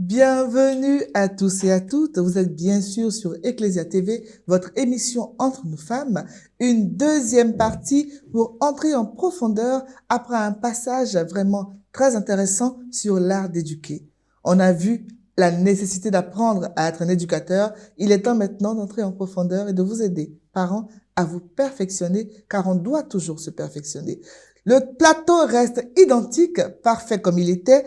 Bienvenue à tous et à toutes. Vous êtes bien sûr sur Ecclesia TV, votre émission Entre nous femmes, une deuxième partie pour entrer en profondeur après un passage vraiment très intéressant sur l'art d'éduquer. On a vu la nécessité d'apprendre à être un éducateur. Il est temps maintenant d'entrer en profondeur et de vous aider, parents, à vous perfectionner, car on doit toujours se perfectionner. Le plateau reste identique, parfait comme il était.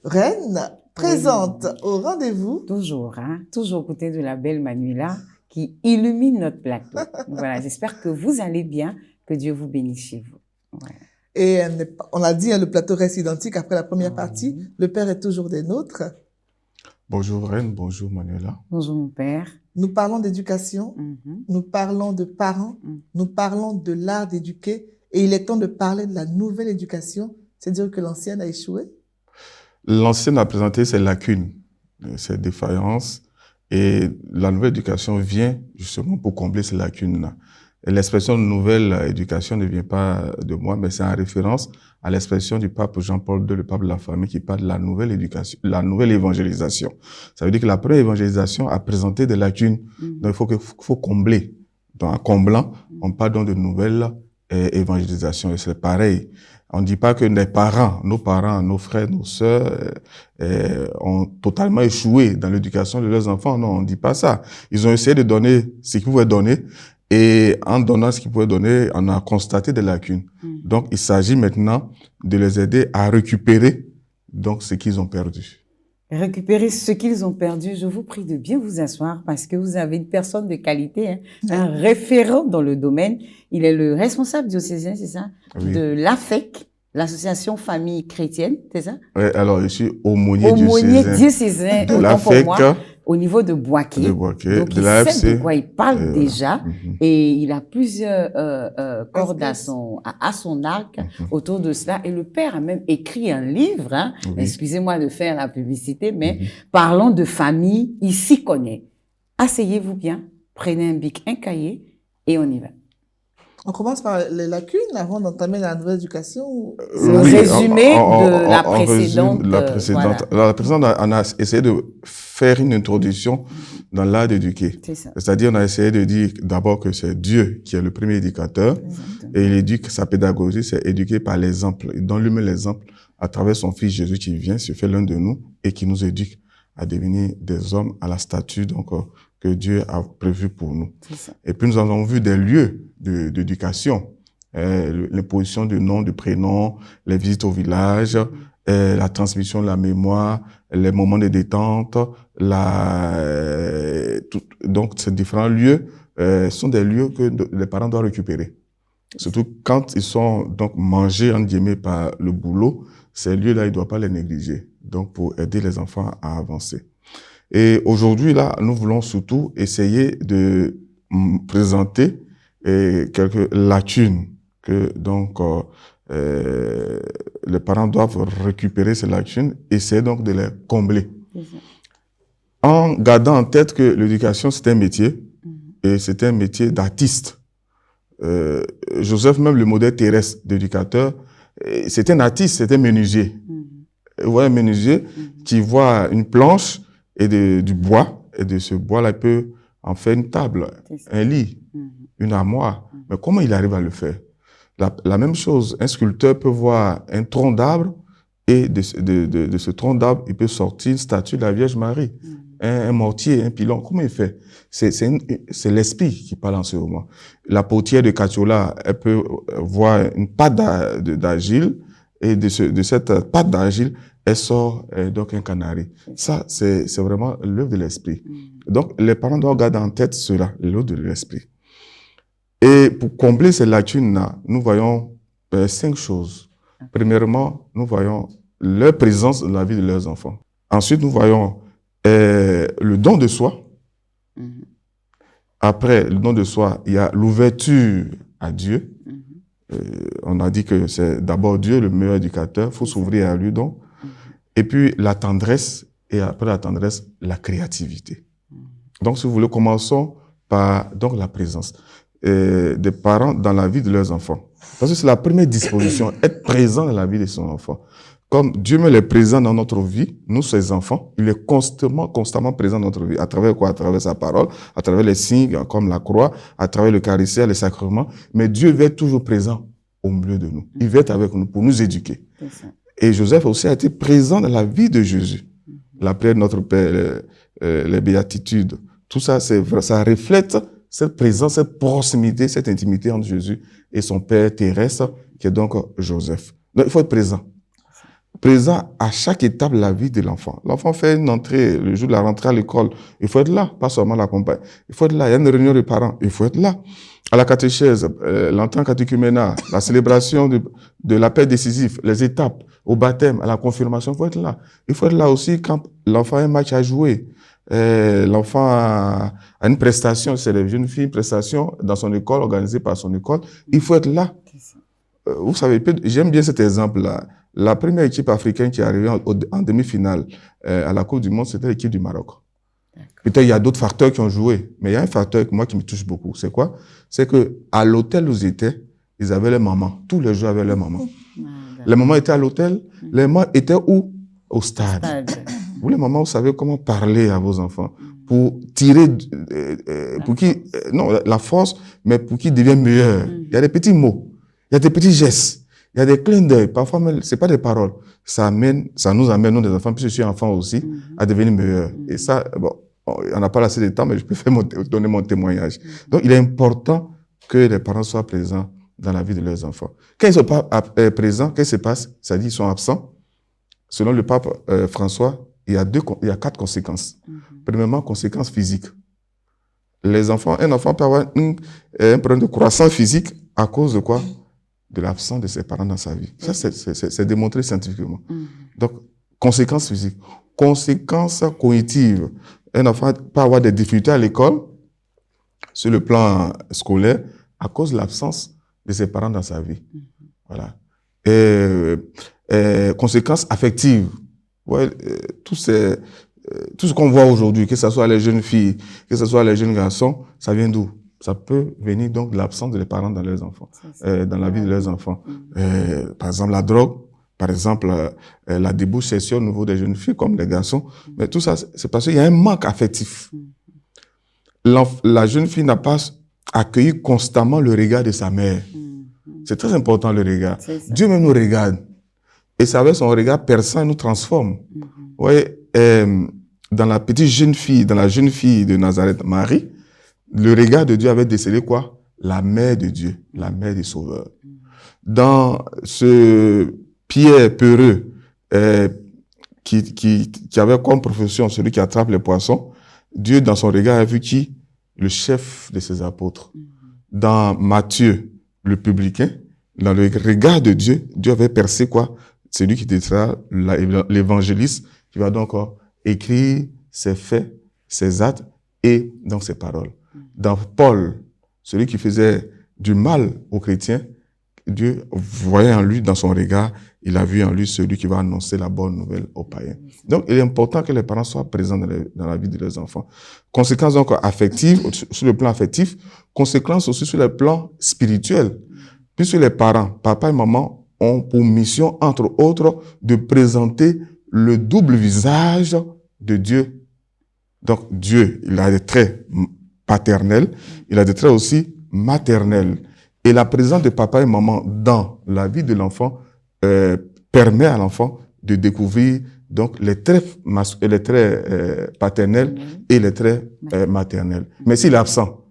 Reine, présente au rendez-vous. Toujours, toujours côté de la belle Manuela qui illumine notre plateau. Voilà, j'espère que vous allez bien, que Dieu vous bénisse chez vous. Voilà. Et on l'a dit, le plateau reste identique après la première partie. Le Père est toujours des nôtres. Bonjour Reine, bonjour Manuela. Bonjour mon Père. Nous parlons d'éducation, nous parlons de parents, nous parlons de l'art d'éduquer, et il est temps de parler de la nouvelle éducation, c'est-à-dire que l'ancienne a échoué. L'ancienne a présenté ses lacunes, ses défaillances, et la nouvelle éducation vient justement pour combler ces lacunes-là. L'expression nouvelle éducation ne vient pas de moi, mais c'est en référence à l'expression du pape Jean-Paul II, le pape de la famille, qui parle de la nouvelle éducation, la nouvelle évangélisation. Ça veut dire que la première évangélisation a présenté des lacunes, donc il faut combler. Donc en comblant, on parle donc de nouvelle évangélisation, et c'est pareil. On ne dit pas que nos parents, nos frères, nos sœurs ont totalement échoué dans l'éducation de leurs enfants. Non, on ne dit pas ça. Ils ont essayé de donner ce qu'ils pouvaient donner, et en donnant ce qu'ils pouvaient donner, on a constaté des lacunes. Donc, il s'agit maintenant de les aider à récupérer donc ce qu'ils ont perdu. Récupérer ce qu'ils ont perdu. Je vous prie de bien vous asseoir parce que vous avez une personne de qualité, un référent dans le domaine. Il est le responsable diocésain, c'est ça? Oui. De l'AFEC, l'Association Famille Chrétienne, c'est ça? Oui, alors je suis aumônier diocésain de l'AFEC. Au niveau de Boaké. Donc, de il sait de quoi il parle déjà. Et il a plusieurs cordes à son arc autour de cela. Et le Père a même écrit un livre, excusez-moi de faire la publicité, mais parlons de famille, il s'y connaît. Asseyez-vous bien, prenez un bic, un cahier, et on y va. On commence par les lacunes avant d'entamer la nouvelle éducation. C'est un résumé de la précédente. Voilà. La précédente, on a essayé de faire une introduction dans l'art d'éduquer. C'est-à-dire, on a essayé de dire d'abord que c'est Dieu qui est le premier éducateur. Et il éduque, sa pédagogie, c'est éduquer par l'exemple. Il donne lui-même l'exemple à travers son Fils Jésus qui vient, se fait l'un de nous et qui nous éduque à devenir des hommes à la statue que Dieu a prévu pour nous. Et puis nous avons vu des lieux d'éducation, l'imposition de noms, de prénoms, les visites au village, la transmission de la mémoire, les moments de détente, donc ces différents lieux sont des lieux que les parents doivent récupérer. Surtout quand ils sont donc mangés en guillemets par le boulot, ces lieux-là, ils ne doivent pas les négliger. Donc pour aider les enfants à avancer. Et aujourd'hui, là, nous voulons surtout essayer de présenter quelques lacunes que donc les parents doivent récupérer ces lacunes, essayer donc de les combler. En gardant en tête que l'éducation, c'est un métier, et c'est un métier d'artiste. Joseph, même le modèle terrestre d'éducateur, c'est un artiste, c'est un menuisier. Vous voyez un menuisier qui voit une planche et du bois, et de ce bois-là, il peut en faire une table, un lit, une armoire. Mais comment il arrive à le faire? La même chose, un sculpteur peut voir un tronc d'arbre, et de ce tronc d'arbre, il peut sortir une statue de la Vierge Marie, un mortier, un pilon. Comment il fait? C'est l'esprit qui parle en ce moment. La potière de Catiola, elle peut voir une pâte d'argile, et de cette pâte d'argile, elle sort donc un canari. Ça, c'est vraiment l'œuvre de l'esprit. Donc, les parents doivent garder en tête cela, l'œuvre de l'esprit. Et pour combler ces lacunes-là, nous voyons 5 choses. Premièrement, nous voyons leur présence dans la vie de leurs enfants. Ensuite, nous voyons le don de soi. Après le don de soi, il y a l'ouverture à Dieu. On a dit que c'est d'abord Dieu le meilleur éducateur, il faut s'ouvrir à lui donc. Et puis la tendresse, et après la tendresse, la créativité. Donc si vous voulez, commençons par donc la présence des parents dans la vie de leurs enfants. Parce que c'est la première disposition, être présent dans la vie de son enfant. comme Dieu même est présent dans notre vie, nous, ses enfants, il est constamment présent dans notre vie. À travers quoi? À travers sa parole, à travers les signes comme la croix, à travers le Eucharistie, les sacrements. Mais Dieu veut être toujours présent au milieu de nous. Il veut être avec nous pour nous éduquer. Et Joseph aussi a été présent dans la vie de Jésus. La prière de notre Père, les béatitudes, tout ça, ça reflète cette présence, cette proximité, cette intimité entre Jésus et son Père terrestre, qui est donc Joseph. Donc, il faut être présent. Présent à chaque étape de la vie de l'enfant. L'enfant fait une entrée, le jour de la rentrée à l'école, il faut être là, pas seulement l'accompagner. Il faut être là, il y a une réunion de parents, il faut être là. À la catéchèse, l'entrée en catéchuménat, la célébration de la paix décisive, les étapes, au baptême, à la confirmation, il faut être là. Il faut être là aussi quand l'enfant a un match à jouer. L'enfant a une prestation, c'est les jeunes filles, une prestation dans son école, organisée par son école. Il faut être là. Vous savez, j'aime bien cet exemple-là. La première équipe africaine qui est arrivée en demi-finale à la Coupe du Monde, c'était l'équipe du Maroc. Peut-être il y a d'autres facteurs qui ont joué, mais il y a un facteur moi qui me touche beaucoup. C'est quoi? C'est que à l'hôtel où ils étaient, ils avaient les mamans. Tous les jours avaient les mamans. Les mamans étaient à l'hôtel. Les mamans étaient où? Au stade. Vous, les mamans, vous savez comment parler à vos enfants pour tirer, pour qu'ils, non, la force, mais pour qu'ils deviennent meilleurs. Il y a des petits mots, il y a des petits gestes. Il y a des clins d'œil. Parfois, même, c'est pas des paroles. Ça nous amène, nous, des enfants, puisque je suis enfant aussi, à devenir meilleurs. Et ça, bon, on n'a pas assez de temps, mais je peux donner mon témoignage. Donc, il est important que les parents soient présents dans la vie de leurs enfants. Quand ils sont pas présents, qu'est-ce qui se passe? Ça dit, ils sont absents. Selon le pape François, il y a 4 conséquences. Premièrement, conséquences physiques. Un enfant peut avoir un problème de croissance physique à cause de quoi? De l'absence de ses parents dans sa vie. Ça, c'est démontré scientifiquement. Donc, conséquences physiques. Conséquences cognitives. Un enfant peut avoir des difficultés à l'école, sur le plan scolaire, à cause de l'absence de ses parents dans sa vie. Voilà. Conséquences affectives. Ouais, tout ce qu'on voit aujourd'hui, que ce soit les jeunes filles, que ce soit les jeunes garçons, ça vient d'où? Ça peut venir donc de l'absence des parents dans leurs enfants, dans la vie de leurs enfants. Par exemple, la drogue, par exemple, la débauche sexuelle au niveau des jeunes filles comme des garçons. Mais tout ça, c'est parce qu'il y a un manque affectif. La jeune fille n'a pas accueilli constamment le regard de sa mère. C'est très important, le regard. Dieu même nous regarde. Et c'est avec son regard perçant, il nous transforme. Vous voyez, dans la petite jeune fille, dans la jeune fille de Nazareth, Marie, le regard de Dieu avait décelé quoi? La mère de Dieu, la mère du Sauveur. Dans ce Pierre peureux, qui avait comme profession celui qui attrape les poissons, Dieu, dans son regard, a vu qui? Le chef de ses apôtres. Dans Matthieu, le publicain, dans le regard de Dieu, Dieu avait percé quoi? Celui qui était l'évangéliste, qui va donc écrire ses faits, ses actes et donc ses paroles. Dans Paul, celui qui faisait du mal aux chrétiens, Dieu voyait en lui, dans son regard, il a vu en lui celui qui va annoncer la bonne nouvelle aux païens. Donc, il est important que les parents soient présents dans la vie de leurs enfants. Conséquences donc affectives, sur le plan affectif, conséquences aussi sur le plan spirituel. Puisque les parents, papa et maman, ont pour mission, entre autres, de présenter le double visage de Dieu. Donc, Dieu, il a des traits paternels, il a des traits aussi maternels. Et la présence de papa et maman dans la vie de l'enfant permet à l'enfant de découvrir donc les traits paternels et les traits maternels. Mais s'il est absent,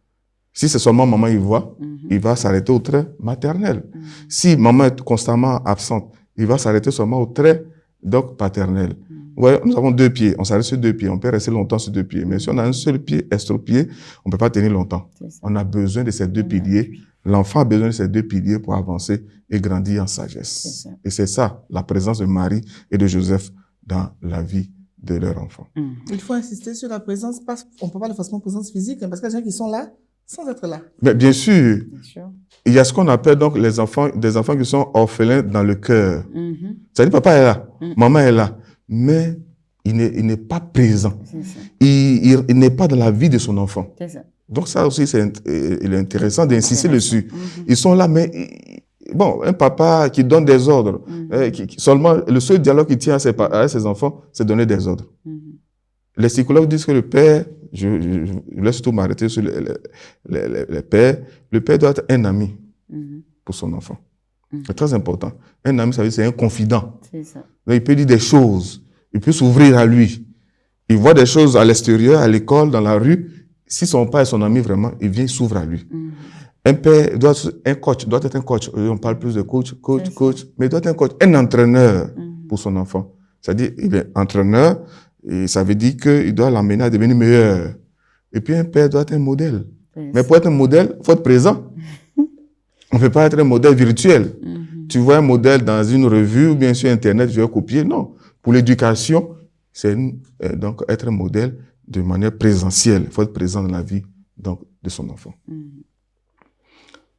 si c'est seulement maman il voit, il va s'arrêter au trait maternel. Si maman est constamment absente, il va s'arrêter seulement au trait donc paternel. Ouais, nous avons 2 pieds, on s'arrête sur 2 pieds, on peut rester longtemps sur 2 pieds. Mais si on a un seul pied, estropié, on peut pas tenir longtemps. On a besoin de ces 2 piliers. L'enfant a besoin de ces 2 piliers pour avancer et grandir en sagesse. Et c'est ça, la présence de Marie et de Joseph dans la vie de leur enfant. Il faut insister sur la présence, parce qu'on ne peut pas de forcément présence physique, parce qu'il y a des gens qui sont là sans être là. Mais bien sûr, il y a ce qu'on appelle donc des enfants qui sont orphelins dans le cœur. Ça dit, papa est là, maman est là, mais il n'est pas présent. Il n'est pas dans la vie de son enfant. Donc ça aussi, il est intéressant d'insister dessus. Ils sont là, mais un papa qui donne des ordres, seulement le seul dialogue qu'il tient à ses enfants, c'est donner des ordres. Les psychologues disent que le père, je laisse tout m'arrêter sur les pères, le père doit être un ami pour son enfant. C'est très important. Un ami, ça veut dire c'est un confident. C'est ça. Donc, il peut dire des choses, il peut s'ouvrir à lui. Il voit des choses à l'extérieur, à l'école, dans la rue. Si son père est son ami vraiment, il vient s'ouvre à lui. Un père doit être un coach. On parle plus de coach, mais il doit être un coach, un entraîneur pour son enfant. C'est-à-dire, il est entraîneur, et ça veut dire qu'il doit l'amener à devenir meilleur. Et puis, un père doit être un modèle. Mais pour être un modèle, il faut être présent. On ne peut pas être un modèle virtuel. Tu vois un modèle dans une revue ou bien sur Internet, tu vas copier. Non. Pour l'éducation, c'est donc être un modèle de manière présentielle. Il faut être présent dans la vie donc, de son enfant.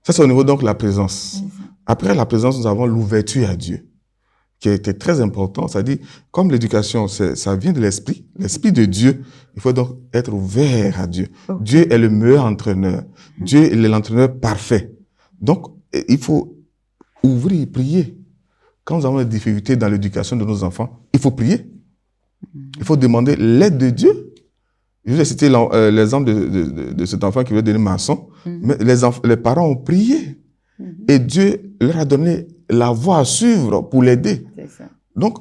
Ça, c'est au niveau donc de la présence. Après la présence, nous avons l'ouverture à Dieu, qui a été très important. C'est-à-dire, comme l'éducation, ça vient de l'esprit de Dieu, il faut donc être ouvert à Dieu. Dieu est le meilleur entraîneur. Dieu est l'entraîneur parfait. Donc, il faut ouvrir, prier. Quand nous avons des difficultés dans l'éducation de nos enfants, il faut prier. Il faut demander l'aide de Dieu. Je vous ai cité l'exemple de cet enfant qui veut devenir maçon. Mais les parents ont prié. Et Dieu leur a donné la voie à suivre pour l'aider. Donc,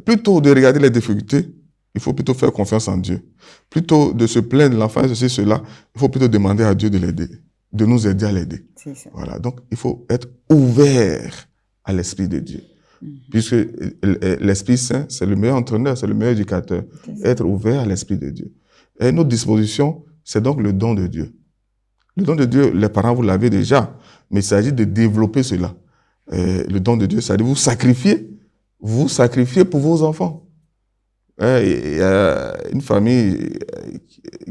plutôt de regarder les difficultés, il faut plutôt faire confiance en Dieu. Plutôt de se plaindre de l'enfant, ceci, cela, il faut plutôt demander à Dieu de l'aider, de nous aider à l'aider. Voilà. Donc, il faut être ouvert à l'Esprit de Dieu. Puisque l'Esprit Saint, c'est le meilleur entraîneur, c'est le meilleur éducateur. Être ouvert à l'Esprit de Dieu. Et notre disposition, c'est donc le don de Dieu. Le don de Dieu, les parents, vous l'avez déjà, mais il s'agit de développer cela. Le don de Dieu, c'est-à-dire vous sacrifiez pour vos enfants. Il y a une famille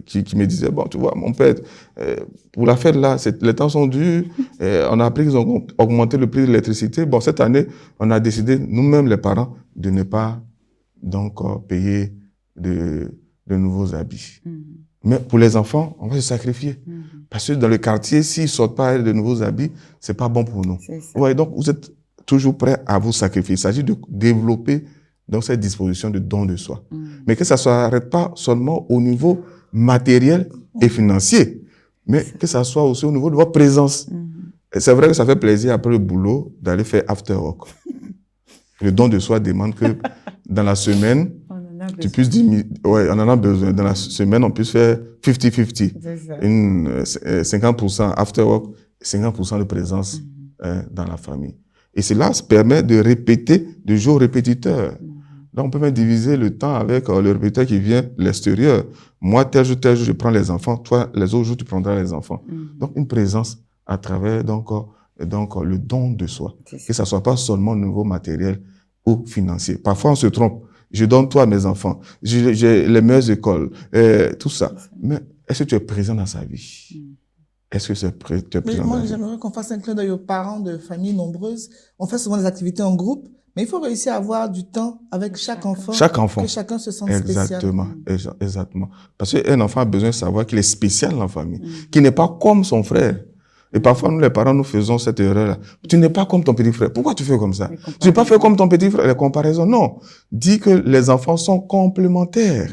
qui me disait, bon, tu vois, mon père, pour la fête là, les temps sont durs, on a appris qu'ils ont augmenté le prix de l'électricité. Bon, cette année, on a décidé, nous-mêmes les parents, de ne pas donc payer de nouveaux habits. Mais pour les enfants, on va se sacrifier. Parce que dans le quartier, s'ils ne sortent pas de nouveaux habits, c'est pas bon pour nous. Ouais, donc, vous êtes toujours prêts à vous sacrifier. Il s'agit de développer donc cette disposition de don de soi. Mais que ça ne s'arrête pas seulement au niveau matériel et financier, mais que ça soit aussi au niveau de votre présence. C'est vrai que ça fait plaisir après le boulot d'aller faire after work. Le don de soi demande que dans la semaine, tu puisses dire, ouais, on en a besoin. Dans la semaine, on puisse faire 50-50. 50% after work, 50% de présence dans la famille. Et cela se permet de répéter de jours répétiteurs. Donc, on peut même diviser le temps avec le répétiteur qui vient de l'extérieur. Moi, tel jour, je prends les enfants. Toi, les autres jours, tu prendras les enfants. Donc, une présence à travers donc le don de soi. Que ça soit pas seulement au niveau matériel ou financier. Parfois, on se trompe. Je donne toi à mes enfants. J'ai les meilleures écoles. Tout ça. Mais est-ce que tu es présent dans sa vie? Est-ce que tu es présent? Moi, j'aimerais qu'on fasse un clin d'œil aux parents de familles nombreuses. On fait souvent des activités en groupe, mais il faut réussir à avoir du temps avec chaque enfant. Chaque enfant. Que chacun se sente Exactement. spécial. Exactement. Parce qu'un enfant a besoin de savoir qu'il est spécial dans la famille, qu'il n'est pas comme son frère. Et parfois, nous, les parents, nous faisons cette erreur-là. Tu n'es pas comme ton petit frère. Pourquoi tu fais comme ça? Tu n'es pas fait comme ton petit frère. Les comparaisons, non. Dis que les enfants sont complémentaires.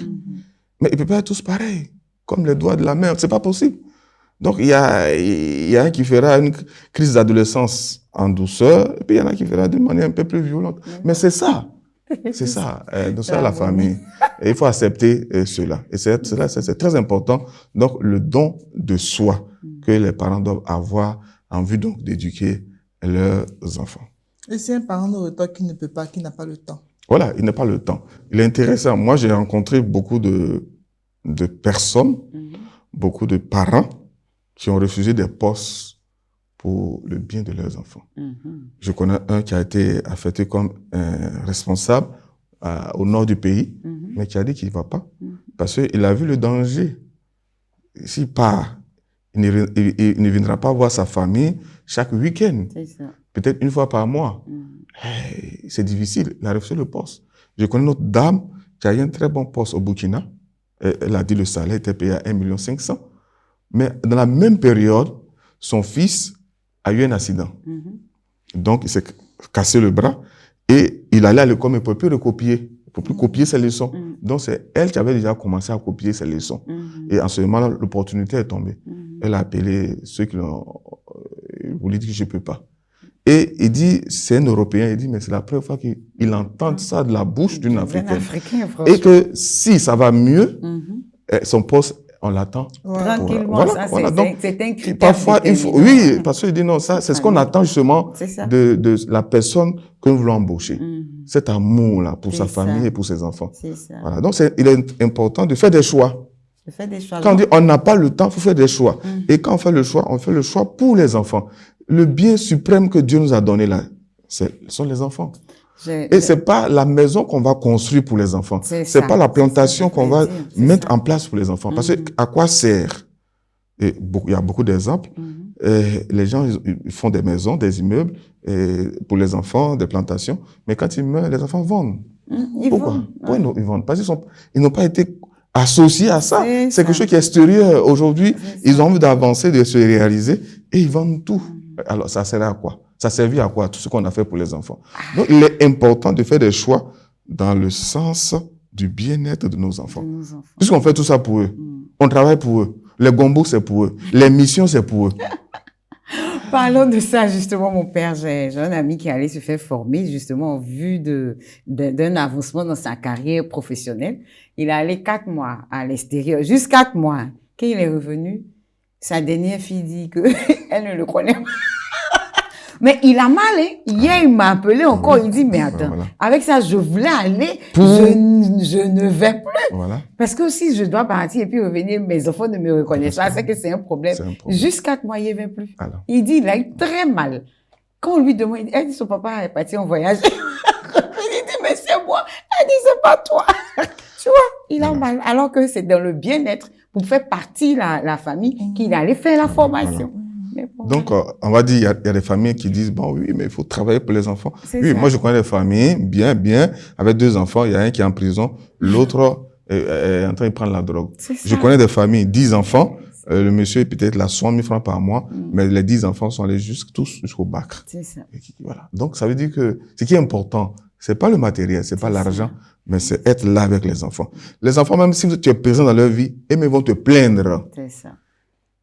Mais ils ne peuvent pas être tous pareils. Comme les doigts de la main. C'est pas possible. Donc, il y a un qui fera une crise d'adolescence en douceur, et puis il y en a qui fera de manière un peu plus violente. Mais c'est ça. C'est ça. Donc, c'est la famille. Et il faut accepter cela. Et c'est très important. Donc, le don de soi que les parents doivent avoir en vue donc d'éduquer leurs enfants. Et si un parent nous retort qui ne peut pas, qui n'a pas le temps? Voilà, il n'a pas le temps. Il est intéressant. Moi, j'ai rencontré beaucoup de personnes, beaucoup de parents qui ont refusé des postes pour le bien de leurs enfants. Je connais un qui a été affecté comme responsable au nord du pays, mais qui a dit qu'il ne va pas, parce qu'il a vu le danger. S'il part, il ne viendra pas voir sa famille chaque week-end, peut-être une fois par mois. Hey, c'est difficile, il a refusé le poste. Je connais une autre dame qui a eu un très bon poste au Burkina. Elle a dit le salaire était payé à 1,5 million. Mais dans la même période, son fils a eu un accident. Donc, il s'est cassé le bras et il allait à l'école, mais il ne pouvait plus recopier. Il ne pouvait plus copier ses leçons. Donc, c'est elle qui avait déjà commencé à copier ses leçons. Et en ce moment-là, l'opportunité est tombée. Elle a appelé ceux qui l'ont voulu dire que je ne peux pas. Et il dit, c'est un Européen, il dit, mais c'est la première fois qu'il entend ça de la bouche d'une Africaine. Et que si ça va mieux, son poste, on l'attend. Tranquillement, voilà, c'est un critère. Parfois, il faut, oui, parce qu'il dit non, ça, c'est ce qu'on attend justement de la personne que nous voulons embaucher. Cet amour-là pour sa famille et pour ses enfants. Voilà. Donc, il est important de faire des choix. Quand on dit on n'a pas le temps, il faut faire des choix. Et quand on fait le choix pour les enfants. Le bien suprême que Dieu nous a donné là, ce sont les enfants. Et c'est pas la maison qu'on va construire pour les enfants. C'est pas la plantation qu'on va mettre en place pour les enfants. Parce que à quoi sert? Et il y a beaucoup d'exemples. Les gens, ils font des maisons, des immeubles, pour les enfants, des plantations. Mais quand ils meurent, les enfants vendent. Pourquoi? Pourquoi ils vendent? Parce qu'ils n'ont pas été associés à ça. C'est quelque chose qui est extérieur. Aujourd'hui, ils ont envie d'avancer, de se réaliser, et ils vendent tout. Alors, ça sert à quoi? Ça servit à quoi? Tout ce qu'on a fait pour les enfants. Donc, il est important de faire des choix dans le sens du bien-être de nos enfants. Puisqu'on fait tout ça pour eux. On travaille pour eux. Les gombos, c'est pour eux. Les missions, c'est pour eux. Parlons de ça, justement, mon père. J'ai un ami qui allait se faire former, justement, en vue d'un avancement dans sa carrière professionnelle. Il est allé 4 mois à l'extérieur, juste 4 mois. Quand il est revenu, sa dernière fille dit que elle ne le connaît pas. Mais il a mal, hein. Hier, il m'a appelé encore. Il dit, mais attends, avec ça, je voulais aller, je ne vais plus. Parce que si je dois partir et puis revenir, mes enfants ne me reconnaissent pas, c'est que c'est un problème. Juste 4 mois, il ne vient plus. Il dit, il a eu très mal. Quand on lui demande, elle dit, son papa est parti en voyage. Il dit, mais c'est moi. Elle dit, c'est pas toi. Tu vois, il a mal. Alors que c'est dans le bien-être, pour faire partie la famille, qu'il allait faire la formation. Donc, on va dire, il y a des familles qui disent, bon, oui, mais il faut travailler pour les enfants. Oui, moi, je connais des familles, bien, avec 2 enfants. Il y a un qui est en prison, l'autre est en train de prendre la drogue. Je connais des familles, 10 enfants. Le monsieur est peut-être là 100 000 francs par mois, mais les 10 enfants sont allés tous jusqu'au bac. C'est ça. Voilà. Donc, ça veut dire que ce qui est important, c'est pas le matériel, c'est pas l'argent, mais c'est être là avec les enfants. Les enfants, même si tu es présent dans leur vie, ils vont te plaindre. C'est ça.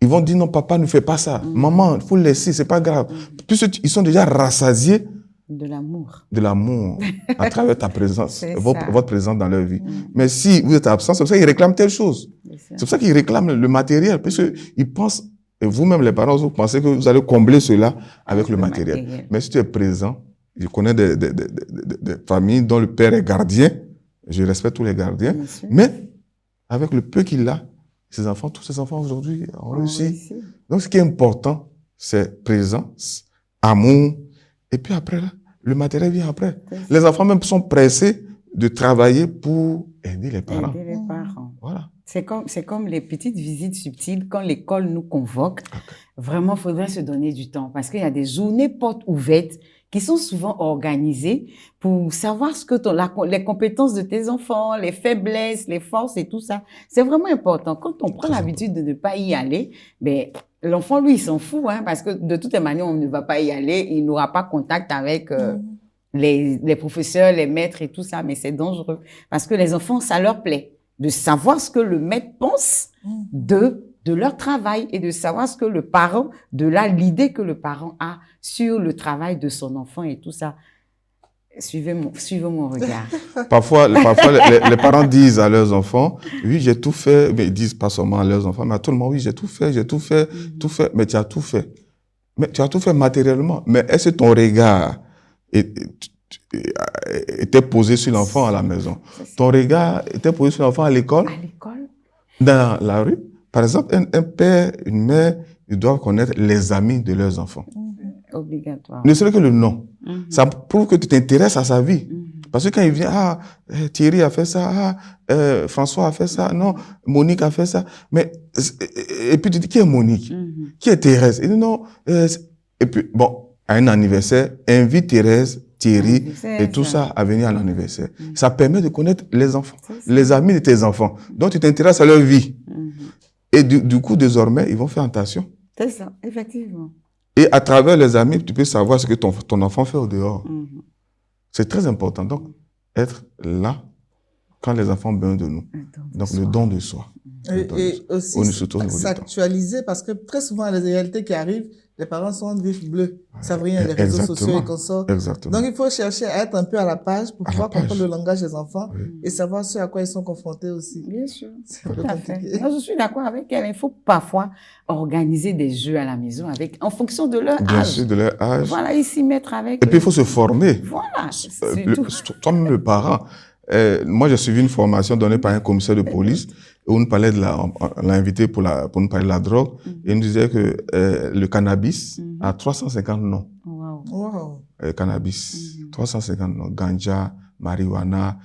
Ils vont dire non, papa ne fait pas ça. Maman, il faut le laisser, c'est pas grave. Puisqu'ils sont déjà rassasiés de l'amour. De l'amour à travers ta présence, votre présence dans leur vie. Mais si vous êtes absent, c'est pour ça qu'ils réclament telle chose. C'est pour ça qu'ils réclament le matériel, parce qu'ils pensent, et vous-même les parents, vous pensez que vous allez combler cela avec le matériel. Mais si tu es présent, je connais des familles dont le père est gardien, je respecte tous les gardiens, mais avec le peu qu'il a, tous ces enfants aujourd'hui ont réussi. Donc, ce qui est important, c'est présence, amour, et puis après, là, le matériel vient après. Les enfants même sont pressés de travailler pour aider les parents. Aider les parents. Voilà. C'est comme les petites visites subtiles quand l'école nous convoque. Vraiment, il faudrait se donner du temps parce qu'il y a des journées portes ouvertes qui sont souvent organisées pour savoir ce que les compétences de tes enfants, les faiblesses, les forces et tout ça. C'est vraiment important. Quand on prend l'habitude de ne pas y aller, ben, l'enfant, lui, il s'en fout, hein, parce que de toute manière, on ne va pas y aller, il n'aura pas contact avec les professeurs, les maîtres et tout ça, mais c'est dangereux. Parce que les enfants, ça leur plaît de savoir ce que le maître pense de leur travail et de savoir ce que le parent, l'idée que le parent a sur le travail de son enfant et tout ça. Suivez mon regard. Parfois les parents disent à leurs enfants, oui, j'ai tout fait, mais ils disent pas seulement à leurs enfants, mais à tout le monde, oui, j'ai tout fait, tout fait, mais tu as tout fait. Mais tu as tout fait matériellement. Mais est-ce que ton regard était posé sur l'enfant à la maison? Ton regard était posé sur l'enfant à l'école? À l'école? Dans la rue? Par exemple, un père, une mère, ils doivent connaître les amis de leurs enfants. Obligatoire. Ne serait que le nom. Ça prouve que tu t'intéresses à sa vie. Parce que quand il vient, Thierry a fait ça, François a fait ça, non, Monique a fait ça. Mais, et puis tu dis, qui est Monique? Qui est Thérèse? Il dit non, et puis, bon, à un anniversaire, invite Thérèse, Thierry et tout ça à venir à l'anniversaire. Ça permet de connaître les enfants, les amis de tes enfants. Donc tu t'intéresses à leur vie. Et du coup, désormais, ils vont faire attention. C'est ça, effectivement. Et à travers les amis, tu peux savoir ce que ton enfant fait au dehors. C'est très important. Donc, être là quand les enfants ont besoin de nous. Donc, le don de soi. Et aussi s'actualiser, parce que très souvent, les réalités qui arrivent, les parents sont en vif bleu. Ils savent rien des réseaux sociaux et consorts. Exactement. Donc, il faut chercher à être un peu à la page pour pouvoir comprendre le langage des enfants et savoir ce à quoi ils sont confrontés aussi. Bien sûr. C'est un peu compliqué. Moi, je suis d'accord avec elle. Il faut parfois organiser des jeux à la maison en fonction de leur âge. Bien sûr, de leur âge. Voilà, ils s'y mettre avec. Et puis, il faut se former. Voilà. Toi-même, le parent. Moi, j'ai suivi une formation donnée par un commissaire de police où on nous parlait on l'a invité pour nous parler de la drogue et il nous disait que le cannabis a 350 noms. Wow. Cannabis, 350 noms. Ganja, marijuana,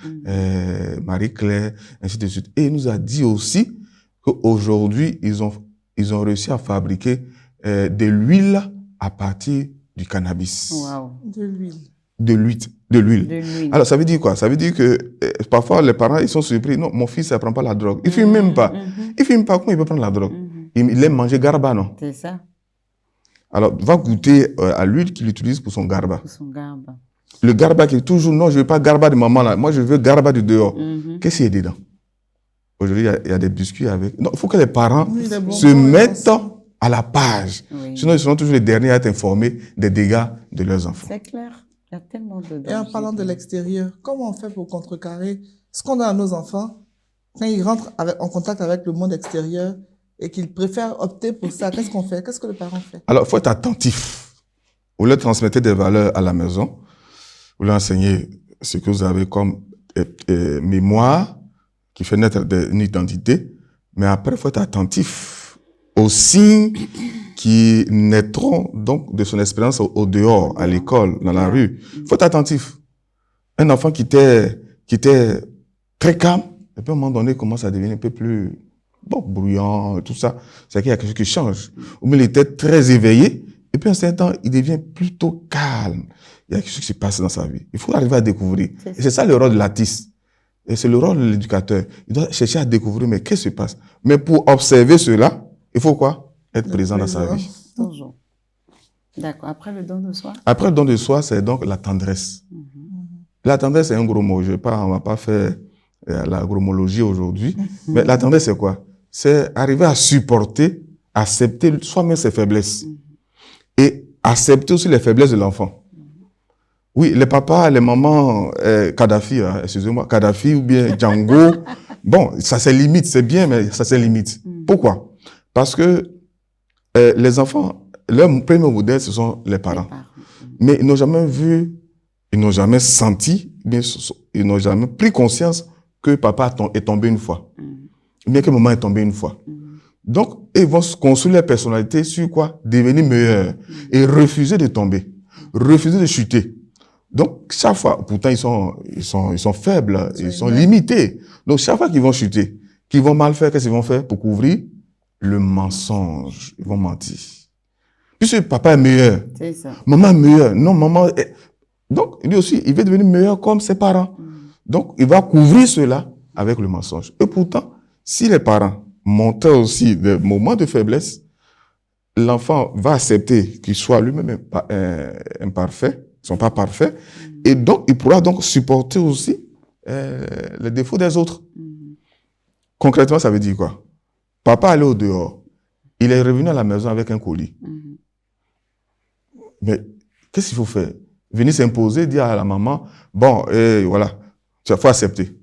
Marie-Claire, ainsi de suite. Et il nous a dit aussi qu'aujourd'hui, ils ont réussi à fabriquer de l'huile à partir du cannabis. Wow. De l'huile. De l'huile. Alors, ça veut dire quoi? Ça veut dire que parfois, les parents, ils sont surpris. Non, mon fils, il ne prend pas la drogue. Il ne fume même pas. Il ne fume pas. Comment il peut prendre la drogue? Il aime manger garba, non? C'est ça. Alors, va goûter à l'huile qu'il utilise pour son garba. Pour son garba. Le garba qui est toujours, non, je ne veux pas garba de maman, là. Moi, je veux garba du dehors. Qu'est-ce qu'il y a dedans? Aujourd'hui, il y a des biscuits avec. Non, il faut que les parents se mettent à la page. Oui. Sinon, ils seront toujours les derniers à être informés des dégâts de leurs enfants. C'est clair. Il y a tellement de dangers. Et en parlant de l'extérieur, comment on fait pour contrecarrer ce qu'on a à nos enfants quand ils rentrent en contact avec le monde extérieur et qu'ils préfèrent opter pour ça? Qu'est-ce qu'on fait? Qu'est-ce que le parent fait? Alors, il faut être attentif. Vous leur transmettez des valeurs à la maison. Vous leur enseignez ce que vous avez comme mémoire qui fait naître une identité. Mais après, il faut être attentif aux signes qui naîtront donc de son expérience au dehors, à l'école, dans la rue. Il faut être attentif. Un enfant qui était très calme, et puis à un moment donné, commence à devenir un peu plus bruyant, et tout ça. C'est qu'il y a quelque chose qui change. Ou bien il était très éveillé, et puis à un certain temps, il devient plutôt calme. Il y a quelque chose qui se passe dans sa vie. Il faut arriver à découvrir. Et c'est ça le rôle de l'artiste. Et c'est le rôle de l'éducateur. Il doit chercher à découvrir, mais qu'est-ce qui se passe? Mais pour observer cela, il faut quoi? Être présent dans sa vie. Toujours. D'accord. Après le don de soi? Après le don de soi, c'est donc la tendresse. La tendresse, c'est un gros mot. On va pas faire la gromologie aujourd'hui. Mais la tendresse, c'est quoi? C'est arriver à supporter, accepter soi-même ses faiblesses. Et accepter aussi les faiblesses de l'enfant. Oui, les papas, les mamans, Kadhafi, excusez-moi, Kadhafi ou bien Django, bon, ça c'est limite, c'est bien, mais ça c'est limite. Pourquoi? Parce que les enfants, leur premier modèle, ce sont les parents. Mais ils n'ont jamais vu, ils n'ont jamais senti, ils n'ont jamais pris conscience que papa est tombé une fois. Bien que maman est tombée une fois. Donc, ils vont construire leur personnalité sur quoi? Devenir meilleur. Et refuser de tomber. Refuser de chuter. Donc, chaque fois, pourtant, ils sont faibles, ils sont limités. Donc, chaque fois qu'ils vont chuter, qu'ils vont mal faire, qu'est-ce qu'ils vont faire pour couvrir? Le mensonge. Ils vont mentir. Puisque papa est meilleur. C'est ça. Maman est meilleure. Non, maman est... Donc, lui aussi, il veut devenir meilleur comme ses parents. Donc, il va couvrir cela avec le mensonge. Et pourtant, si les parents montrent aussi des moments de faiblesse, l'enfant va accepter qu'il soit lui-même imparfait. Ils sont pas parfaits. Et donc, il pourra donc supporter aussi les défauts des autres. Concrètement, ça veut dire quoi? Papa allait au dehors. Il est revenu à la maison avec un colis. Mais qu'est-ce qu'il faut faire? Venir s'imposer, dire à la maman, bon, voilà, il faut accepter.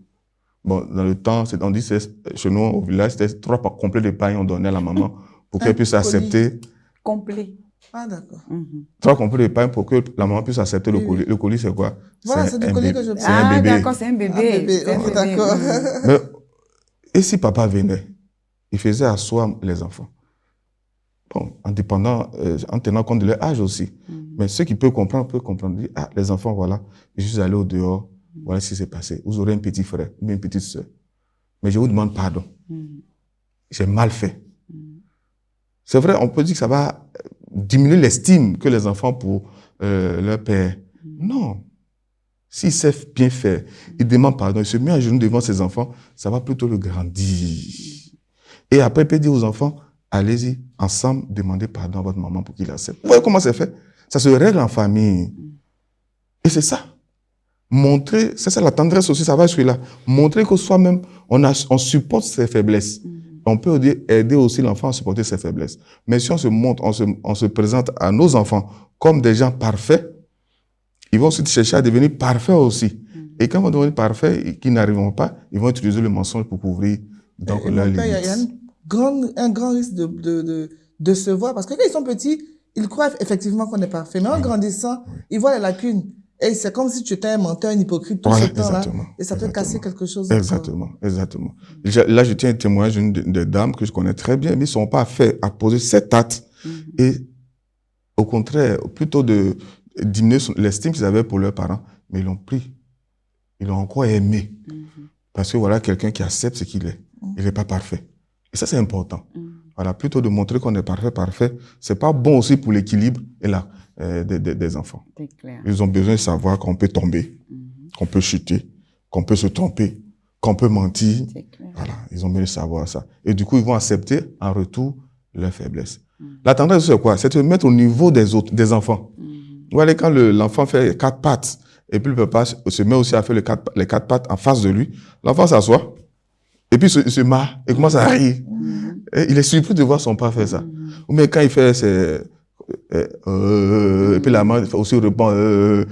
Bon, dans le temps, on dit, chez nous, au village, c'était 3 complets de pain on donnait à la maman pour qu'elle puisse accepter. Complet. Ah, d'accord. 3 complets de pain pour que la maman puisse accepter le colis. Le colis, c'est quoi? Voilà, c'est du colis que je prends. Ah, d'accord, c'est un bébé. Un bébé, oh, d'accord. Mais, et si papa venait, il faisait asseoir les enfants. Bon, en tenant compte de leur âge aussi. Mais ceux qui peuvent comprendre, Dire, ah, les enfants, voilà, je suis allé au dehors, voilà ce qui s'est passé. Vous aurez un petit frère ou une petite sœur. Mais je vous demande pardon. J'ai mal fait. C'est vrai, on peut dire que ça va diminuer l'estime que les enfants pour leur père. Non. S'il sait bien faire, il demande pardon, il se met à genoux devant ses enfants, ça va plutôt le grandir. Et après, il peut dire aux enfants, allez-y, ensemble, demandez pardon à votre maman pour qu'il accepte. Vous voyez comment c'est fait? Ça se règle en famille. Et c'est ça. Montrer, c'est ça la tendresse aussi, ça va jusque là. Montrer que soi-même, on supporte ses faiblesses. On peut aider aussi l'enfant à supporter ses faiblesses. Mais si on se montre, on se présente à nos enfants comme des gens parfaits, ils vont aussi chercher à devenir parfaits aussi. Et quand ils vont devenir parfaits et qu'ils n'arriveront pas, ils vont utiliser le mensonge pour couvrir donc leurs limites. Il y a un grand risque de se voir, parce que quand ils sont petits, ils croient effectivement qu'on est parfait. Mais en grandissant, ils voient les lacunes. Et c'est comme si tu étais un menteur, un hypocrite tout ce temps-là. Et ça peut casser quelque chose. Exactement. Là, je tiens un témoignage d'une des dames que je connais très bien, mais ils ne sont pas faits à poser 7 actes. Et au contraire, plutôt de diminuer l'estime qu'ils avaient pour leurs parents, mais ils l'ont pris. Ils l'ont encore aimé. Parce que voilà quelqu'un qui accepte ce qu'il est. Il n'est pas parfait. Et ça, c'est important. Voilà, plutôt de montrer qu'on est parfait, c'est pas bon aussi pour l'équilibre et des enfants. C'est clair. Ils ont besoin de savoir qu'on peut tomber, qu'on peut chuter, qu'on peut se tromper, qu'on peut mentir. C'est clair. Voilà, ils ont besoin de savoir ça. Et du coup, ils vont accepter en retour leurs faiblesses. La tendresse, c'est quoi? C'est de mettre au niveau des autres, des enfants. Vous voyez, quand l'enfant fait 4 pattes, et puis le papa se met aussi à faire les 4 pattes en face de lui, l'enfant s'assoit, et puis il se marre, et commence à rire. Et il est surpris de voir son père faire ça. Mais quand il fait et puis la maman aussi répond et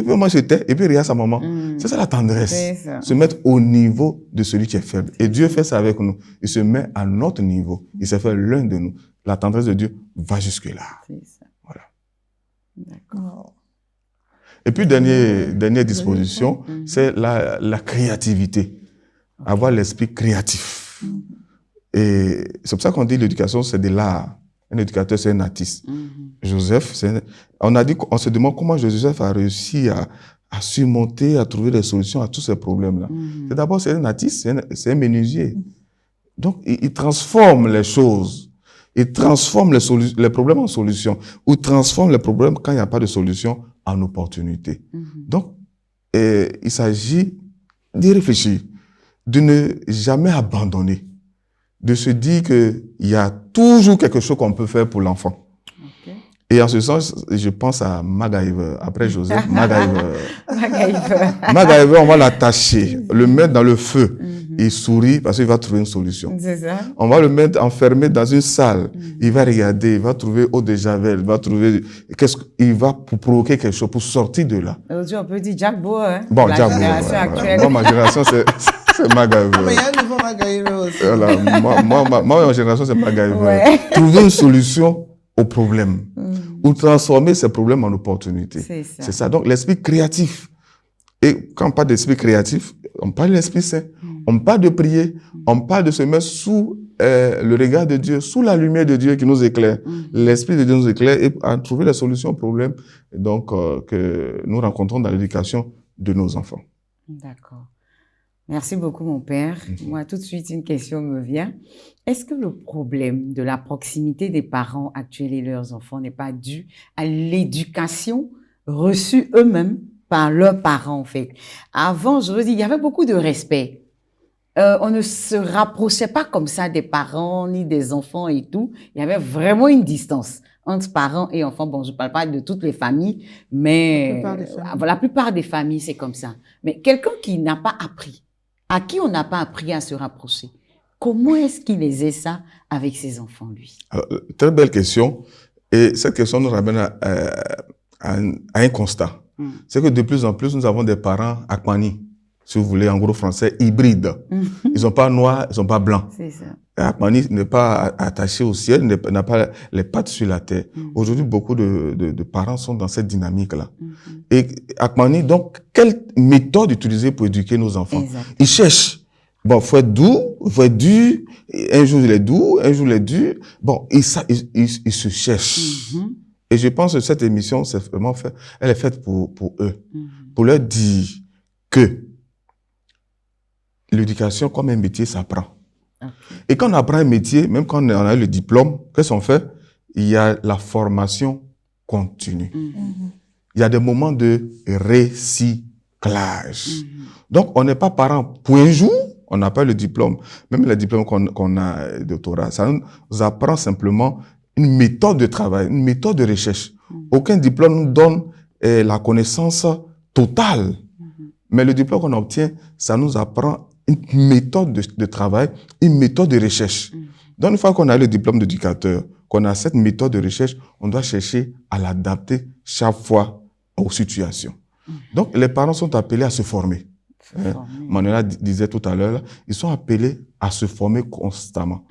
puis moi je tais, et puis il regarde sa maman. C'est ça la tendresse. Ça. Se mettre au niveau de celui qui est faible. Et Dieu fait ça avec nous. Il se met à notre niveau. Il s'est fait l'un de nous. La tendresse de Dieu va jusque là. C'est ça. Voilà. D'accord. Et puis dernière disposition, c'est la créativité. Avoir l'esprit créatif. Et c'est pour ça qu'on dit l'éducation, c'est de l'art. Un éducateur, c'est un artiste. Joseph, on se demande comment Joseph a réussi à surmonter, à trouver des solutions à tous ces problèmes-là. D'abord, c'est un artiste, c'est un menuisier. Donc, il transforme les choses. Il transforme les problèmes en solutions. Ou transforme les problèmes, quand il n'y a pas de solution, en opportunité. Donc, il s'agit d'y réfléchir, de ne jamais abandonner, de se dire qu'il y a toujours quelque chose qu'on peut faire pour l'enfant. Okay. Et en ce sens, je pense à MacGyver. Après Joseph, MacGyver. MacGyver, on va l'attacher, le mettre dans le feu. Il sourit parce qu'il va trouver une solution. C'est ça. On va le mettre enfermé dans une salle. Il va regarder, il va trouver eau de javel, il va trouver il va pour provoquer quelque chose, pour sortir de là. Aujourd'hui, on peut dire Jack Bauer, hein. Bon, la Jack génération Bauer, actuelle. Moi, ma génération, c'est MacGyver. Mais il y a un nouveau MacGyver aussi. Voilà, moi, ma génération, c'est MacGyver. Ouais. Trouver une solution au problème. Ou transformer ces problèmes en opportunités. C'est ça. C'est ça. Donc, l'esprit créatif. Et quand on parle d'esprit créatif, on parle de l'Esprit Saint. On parle de prier. On parle de se mettre sous le regard de Dieu, sous la lumière de Dieu qui nous éclaire. L'Esprit de Dieu nous éclaire et à trouver la solution aux problèmes donc, que nous rencontrons dans l'éducation de nos enfants. D'accord. Merci beaucoup, mon père. Moi, tout de suite, une question me vient. Est-ce que le problème de la proximité des parents actuels et leurs enfants n'est pas dû à l'éducation reçue eux-mêmes par leurs parents, en fait? Avant, je veux dire, il y avait beaucoup de respect. On ne se rapprochait pas comme ça des parents ni des enfants et tout. Il y avait vraiment une distance entre parents et enfants. Bon, je ne parle pas de toutes les familles, mais la plupart des familles, c'est comme ça. Mais quelqu'un qui n'a pas appris, à qui on n'a pas appris à se rapprocher, comment est-ce qu'il faisait ça avec ses enfants, lui? Alors, très belle question. Et cette question nous ramène à un constat. C'est que de plus en plus, nous avons des parents akmani, si vous voulez, en gros français, hybrides. Ils sont pas noirs, ils sont pas blancs. C'est ça. Akmani n'est pas attaché au ciel, n'a pas les pattes sur la terre. Aujourd'hui, beaucoup de parents sont dans cette dynamique-là. Et Akmani, donc, quelle méthode utiliser pour éduquer nos enfants? Exactement. Ils cherchent. Bon, faut être doux, faut être dur. Un jour, il est doux, un jour, il est dur. Bon, ils se cherchent. Et je pense que cette émission, c'est vraiment fait, elle est faite pour eux. Pour leur dire que l'éducation, comme un métier, s'apprend. Et quand on apprend un métier, même quand on a le diplôme, qu'est-ce qu'on fait? Il y a la formation continue. Il y a des moments de recyclage. Donc, on n'est pas parent pour un jour, On n'a pas le diplôme. Même le diplôme qu'on a, doctorat, ça nous apprend simplement une méthode de travail, une méthode de recherche. Aucun diplôme nous donne la connaissance totale. Mais le diplôme qu'on obtient, ça nous apprend une méthode de travail, une méthode de recherche. Donc, une fois qu'on a le diplôme d'éducateur, qu'on a cette méthode de recherche, on doit chercher à l'adapter chaque fois aux situations. Donc, les parents sont appelés à se former. Manuela disait tout à l'heure, ils sont appelés à se former constamment.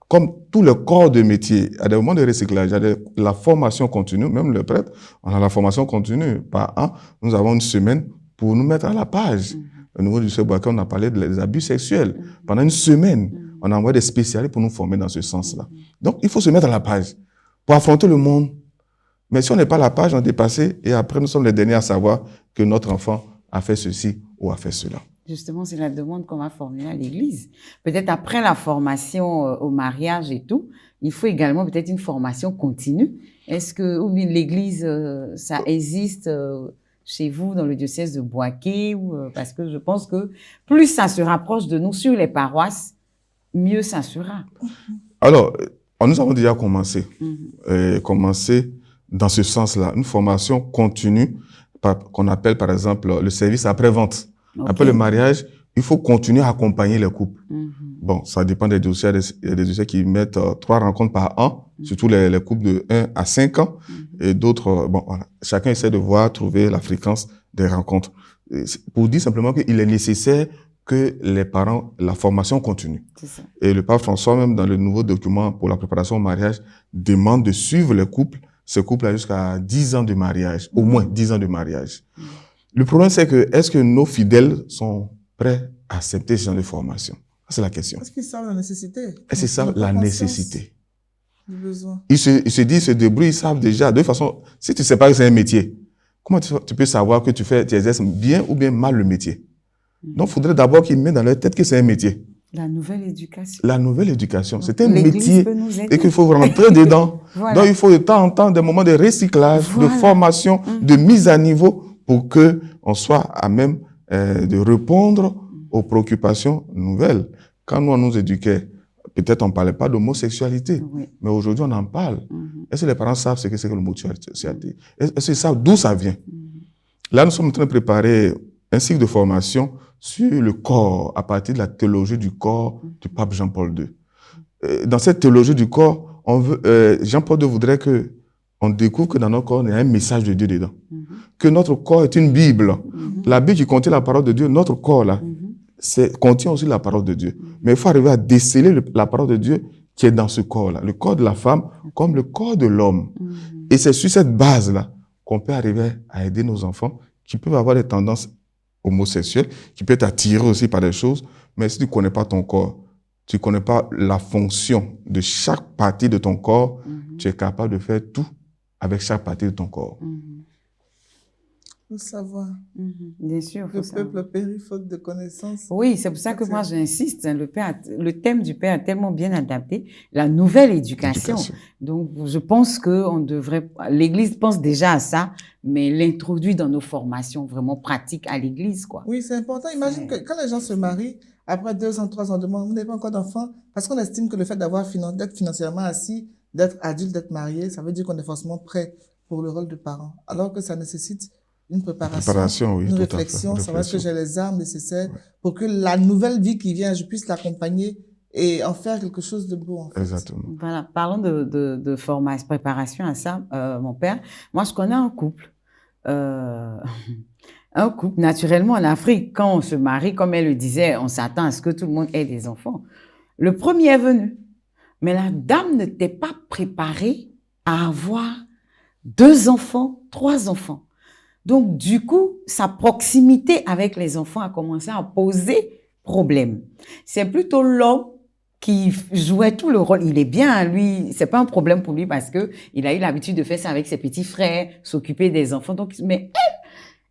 Comme tout le corps de métier, à des moments de recyclage, il y a la formation continue, même le prêtre, on a la formation continue. Par an, nous avons une semaine pour nous mettre à la page. Au niveau du Seboaké, on a parlé des abus sexuels. Pendant une semaine, on a envoyé des spécialistes pour nous former dans ce sens-là. Donc, il faut se mettre à la page pour affronter le monde. Mais si on n'est pas à la page, on est dépassé et après, nous sommes les derniers à savoir que notre enfant a fait ceci ou a fait cela. Justement, c'est la demande qu'on va formuler à l'Église. Peut-être après la formation au mariage et tout, il faut également peut-être une formation continue. Est-ce que ou bien l'Église, ça existe chez vous dans le diocèse de Boaké parce que je pense que plus ça se rapproche de nous sur les paroisses, mieux ça sera. Alors, nous avons déjà commencé. Commencé dans ce sens-là. Une formation continue qu'on appelle par exemple le service après-vente. Après le mariage, il faut continuer à accompagner les couples. Bon, ça dépend des dossiers. Il y a des dossiers qui mettent 3 rencontres par an, surtout les couples de 1 à 5 ans. Et d'autres, bon, voilà. Chacun essaie de trouver la fréquence des rencontres. Pour dire simplement qu'il est nécessaire que les parents, la formation continue. Et le pape François, même dans le nouveau document pour la préparation au mariage, demande de suivre les couples, ce couple-là jusqu'à 10 ans de mariage, au moins 10 ans de mariage. Le problème, c'est que, est-ce que nos fidèles sont prêts à accepter ce genre de formation? C'est la question. Est-ce qu'ils savent la nécessité? Est-ce qu'ils savent la nécessité? Le besoin. Ils se disent, ils se débrouillent, ils savent déjà. De toute façon, si tu ne sais pas que c'est un métier, comment tu peux savoir que tu exerces bien ou bien mal le métier? Donc, il faudrait d'abord qu'ils mettent dans leur tête que c'est un métier. La nouvelle éducation. La nouvelle éducation. C'est un L'Église métier peut nous aider. et qu'il faut rentrer dedans. Voilà. Donc, il faut de temps en temps des moments de recyclage, de formation, de mise à niveau pour que on soit à même de répondre aux préoccupations nouvelles. Quand nous, on nous éduquait, peut-être on ne parlait pas d'homosexualité, mais aujourd'hui, on en parle. Est-ce que les parents savent ce que c'est que l'homosexualité? Est-ce qu'ils savent d'où ça vient? Là, nous sommes en train de préparer un cycle de formation sur le corps, à partir de la théologie du corps du pape Jean-Paul II. Dans cette théologie du corps, Jean-Paul II voudrait on découvre que dans notre corps, il y a un message de Dieu dedans. Que notre corps est une Bible. La Bible qui contient la parole de Dieu, notre corps là, contient aussi la parole de Dieu. Mais il faut arriver à déceler la parole de Dieu qui est dans ce corps-là. Le corps de la femme comme le corps de l'homme. Et c'est sur cette base-là qu'on peut arriver à aider nos enfants qui peuvent avoir des tendances homosexuelles, qui peuvent être attirés aussi par des choses. Mais si tu ne connais pas ton corps, tu ne connais pas la fonction de chaque partie de ton corps, tu es capable de faire tout avec chaque partie de ton corps. Faut savoir. Bien sûr. Le peuple périt faute de connaissances. Oui, c'est pour ça que moi j'insiste. Le thème du Père est tellement bien adapté. La nouvelle éducation. Donc, je pense que l'Église pense déjà à ça, mais l'introduit dans nos formations vraiment pratiques à l'Église, quoi. Oui, c'est important. Imagine que quand les gens se marient, après 2 ans, 3 ans de mort, vous n'avez pas encore d'enfants, parce qu'on estime que le fait d'être financièrement assis, d'être adulte, d'être marié, ça veut dire qu'on est forcément prêt pour le rôle de parent. Alors que ça nécessite une préparation, oui, une réflexion, savoir est-ce que j'ai les armes nécessaires pour que la nouvelle vie qui vient, je puisse l'accompagner et en faire quelque chose de beau. En fait. Exactement. Voilà. Parlons de formation, préparation à ça, mon père. Moi, je connais un couple. Un couple, naturellement, en Afrique, quand on se marie, comme elle le disait, on s'attend à ce que tout le monde ait des enfants. Le premier est venu. Mais la dame n'était pas préparée à avoir 2 enfants, 3 enfants. Donc, du coup, sa proximité avec les enfants a commencé à poser problème. C'est plutôt l'homme qui jouait tout le rôle. Il est bien, lui, c'est pas un problème pour lui parce que il a eu l'habitude de faire ça avec ses petits frères, s'occuper des enfants. Donc, mais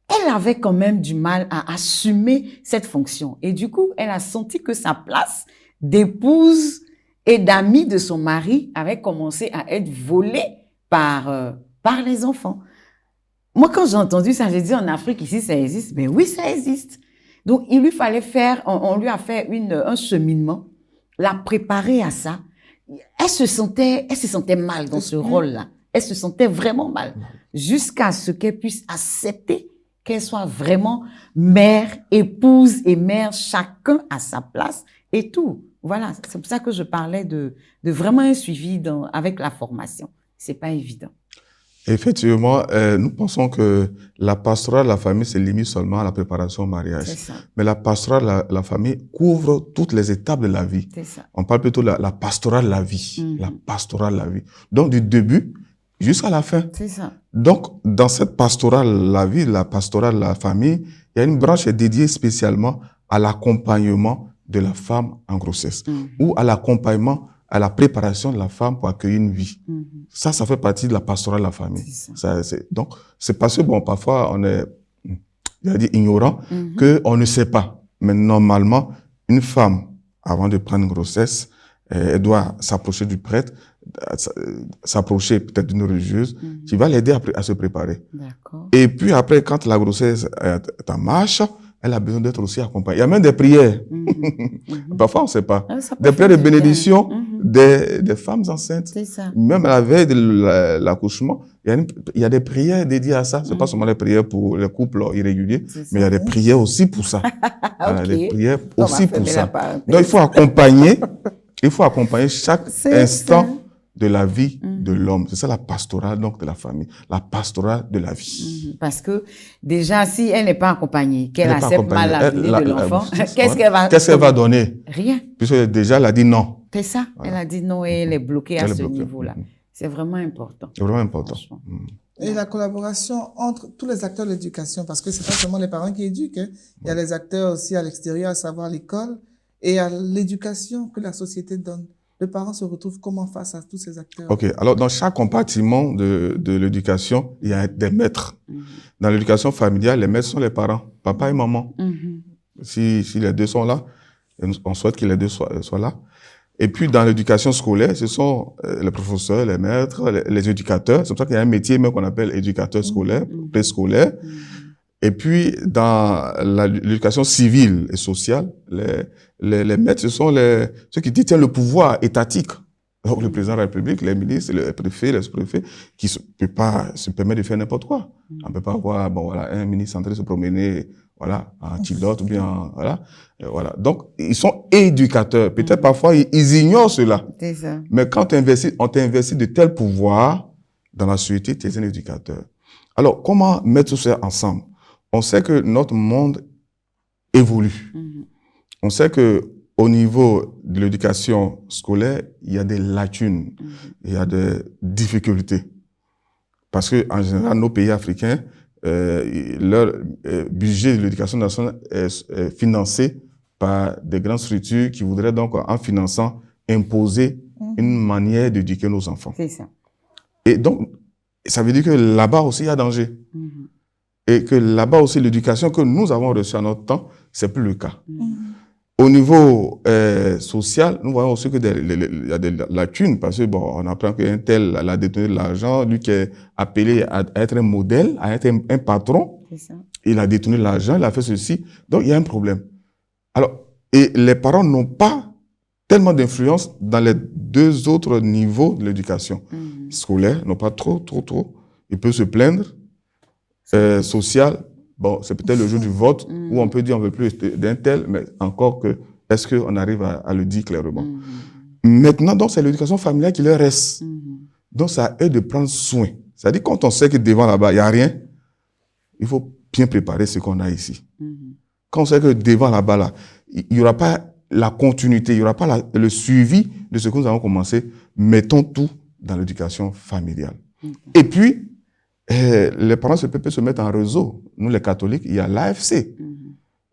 elle avait quand même du mal à assumer cette fonction. Et du coup, elle a senti que sa place d'épouse et d'amie de son mari avait commencé à être volée par les enfants. Moi, quand j'ai entendu ça, j'ai dit en Afrique, ici, ça existe. Mais oui, ça existe. Donc, il lui fallait faire, on lui a fait un cheminement, la préparer à ça. Elle se sentait mal dans ce rôle-là. Elle se sentait vraiment mal. Jusqu'à ce qu'elle puisse accepter qu'elle soit vraiment mère, épouse et mère, chacun à sa place et tout. Voilà, c'est pour ça que je parlais de vraiment un suivi avec la formation. C'est pas évident. Effectivement, nous pensons que la pastorale de la famille se limite seulement à la préparation au mariage. C'est ça. Mais la pastorale de la famille couvre toutes les étapes de la vie. C'est ça. On parle plutôt de la pastorale de la vie. La pastorale de la vie. Donc, du début jusqu'à la fin. C'est ça. Donc, dans cette pastorale de la vie, la pastorale de la famille, il y a une branche dédiée spécialement à l'accompagnement de la femme en grossesse ou à l'accompagnement à la préparation de la femme pour accueillir une vie. Ça fait partie de la pastorale de la famille. Donc, c'est parce que, bon, parfois, on est, ignorant, qu'on ne sait pas. Mais normalement, une femme, avant de prendre une grossesse, elle doit s'approcher du prêtre, s'approcher peut-être d'une religieuse, qui va l'aider à se préparer. D'accord. Et puis après, quand la grossesse est en marche, elle a besoin d'être aussi accompagnée. Il y a même des prières. Parfois, on ne sait pas. Des prières de bénédiction des femmes enceintes. C'est ça. Même à la veille de l'accouchement, il y a des prières dédiées à ça. C'est pas seulement les prières pour les couples irréguliers, mais il y a des prières aussi pour ça. Okay. Des prières aussi pour ça. Donc, il faut accompagner chaque instant de la vie de l'homme. C'est ça la pastorale donc de la famille, la pastorale de la vie. Parce que déjà, si elle n'est pas accompagnée, qu'elle accepte mal la venue de l'enfant, qu'est-ce qu'elle va donner? Rien. Puisque déjà, elle a dit non. C'est ça. Voilà. Elle a dit non et elle est bloquée à ce niveau-là. C'est vraiment important. C'est vraiment important. Et la collaboration entre tous les acteurs de l'éducation, parce que c'est pas seulement les parents qui éduquent, hein. Il y a les acteurs aussi à l'extérieur, à savoir l'école, et à l'éducation que la société donne. Les parents se retrouvent comment face à tous ces acteurs? Ok. Alors, dans chaque compartiment de l'éducation, il y a des maîtres. Dans l'éducation familiale, les maîtres sont les parents, papa et maman. Si les deux sont là, on souhaite que les deux soient là. Et puis, dans l'éducation scolaire, ce sont les professeurs, les maîtres, les éducateurs. C'est pour ça qu'il y a un métier même qu'on appelle éducateur scolaire, préscolaire. Et puis, dans l'éducation civile et sociale, les maîtres, ce sont ceux qui détiennent le pouvoir étatique. Donc, le président de la République, les ministres, les préfets, les sous-préfets, qui ne peuvent pas se permettre de faire n'importe quoi. On ne peut pas avoir, un ministre en train de se promener, en Antilote ou bien, voilà. Donc, ils sont éducateurs. Peut-être parfois, ils ignorent cela. C'est ça. Mais quand on t'investit de tels pouvoirs dans la société, tu es un éducateur. Alors, comment mettre tout ça ensemble? On sait que notre monde évolue. On sait que au niveau de l'éducation scolaire, il y a des lacunes, il y a des difficultés. Parce que en général, nos pays africains, leur budget de l'éducation nationale est financé par des grandes structures qui voudraient donc, en finançant, imposer une manière d'éduquer nos enfants. C'est ça. Et donc, ça veut dire que là-bas aussi, il y a danger. Et que là-bas aussi, l'éducation que nous avons reçue à notre temps, c'est plus le cas. Au niveau social, nous voyons aussi que il y a des lacunes parce que on apprend qu'un tel a détourné de l'argent, lui qui est appelé à être un modèle, à être un patron, il a détourné de l'argent, il a fait ceci. Donc, il y a un problème. Alors, et les parents n'ont pas tellement d'influence dans les deux autres niveaux de l'éducation. Scolaire, n'ont pas trop. Ils peuvent se plaindre. Social, c'est peut-être le jour du vote où on peut dire on veut plus d'un tel, mais encore que, est-ce qu'on arrive à le dire clairement? Maintenant, donc, c'est l'éducation familiale qui leur reste. Donc, c'est à eux de prendre soin. C'est-à-dire, quand on sait que devant là-bas, il n'y a rien, il faut bien préparer ce qu'on a ici. Quand on sait que devant là-bas, là, il n'y aura pas la continuité, il n'y aura pas le suivi de ce que nous avons commencé, mettons tout dans l'éducation familiale. Et puis, les parents peuvent se mettre en réseau. Nous, les catholiques, il y a l'AFC.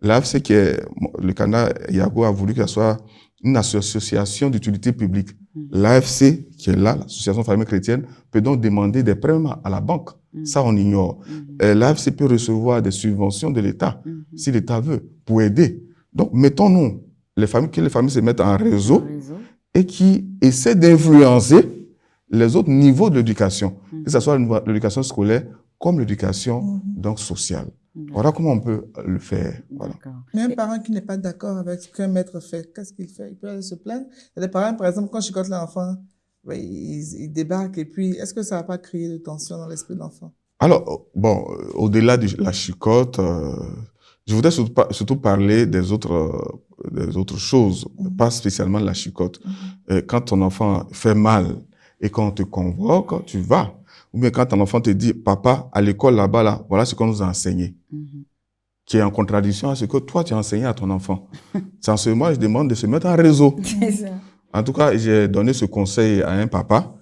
L'AFC qui est, le Canada, Yago a voulu qu'elle soit une association d'utilité publique. L'AFC, qui est là, l'association famille chrétienne, peut donc demander des prêts à la banque. Ça, on ignore. L'AFC peut recevoir des subventions de l'État, si l'État veut, pour aider. Donc, mettons-nous, que les familles se mettent en réseau et qui essaient d'influencer les autres niveaux de l'éducation, que ce soit l'éducation scolaire comme l'éducation donc sociale. Voilà comment on peut le faire. Voilà. Mais un parent qui n'est pas d'accord avec ce qu'un maître fait, qu'est-ce qu'il fait? Il peut aller se plaindre. Il y a des parents, par exemple, quand je chicote l'enfant, ils débarquent et puis, est-ce que ça va pas créer de tension dans l'esprit de l'enfant? Alors, bon, au-delà de la chicote, je voudrais surtout parler des autres choses, pas spécialement de la chicote. Quand ton enfant fait mal et qu'on te convoque, tu vas. Ou bien quand ton enfant te dit, papa, à l'école là-bas, là, voilà ce qu'on nous a enseigné. Qui est en contradiction à ce que toi, tu as enseigné à ton enfant. C'est en ce moment, je demande de se mettre en réseau. C'est ça. En tout cas, j'ai donné ce conseil à un papa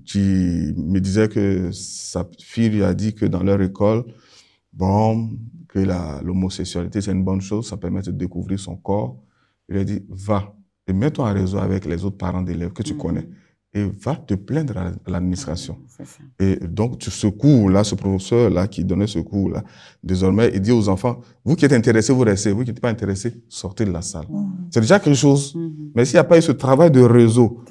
qui me disait que sa fille lui a dit que dans leur école, bon, que l'homosexualité, c'est une bonne chose, ça permet de découvrir son corps. Il a dit, va et mets-toi en réseau avec les autres parents d'élèves que tu connais et va te plaindre à l'administration. Et donc, ce cours-là, ce professeur-là qui donnait ce cours-là, désormais, il dit aux enfants, vous qui êtes intéressés, vous restez. Vous qui n'êtes pas intéressés, sortez de la salle. C'est déjà quelque chose. Mais s'il n'y a pas eu ce travail de réseau,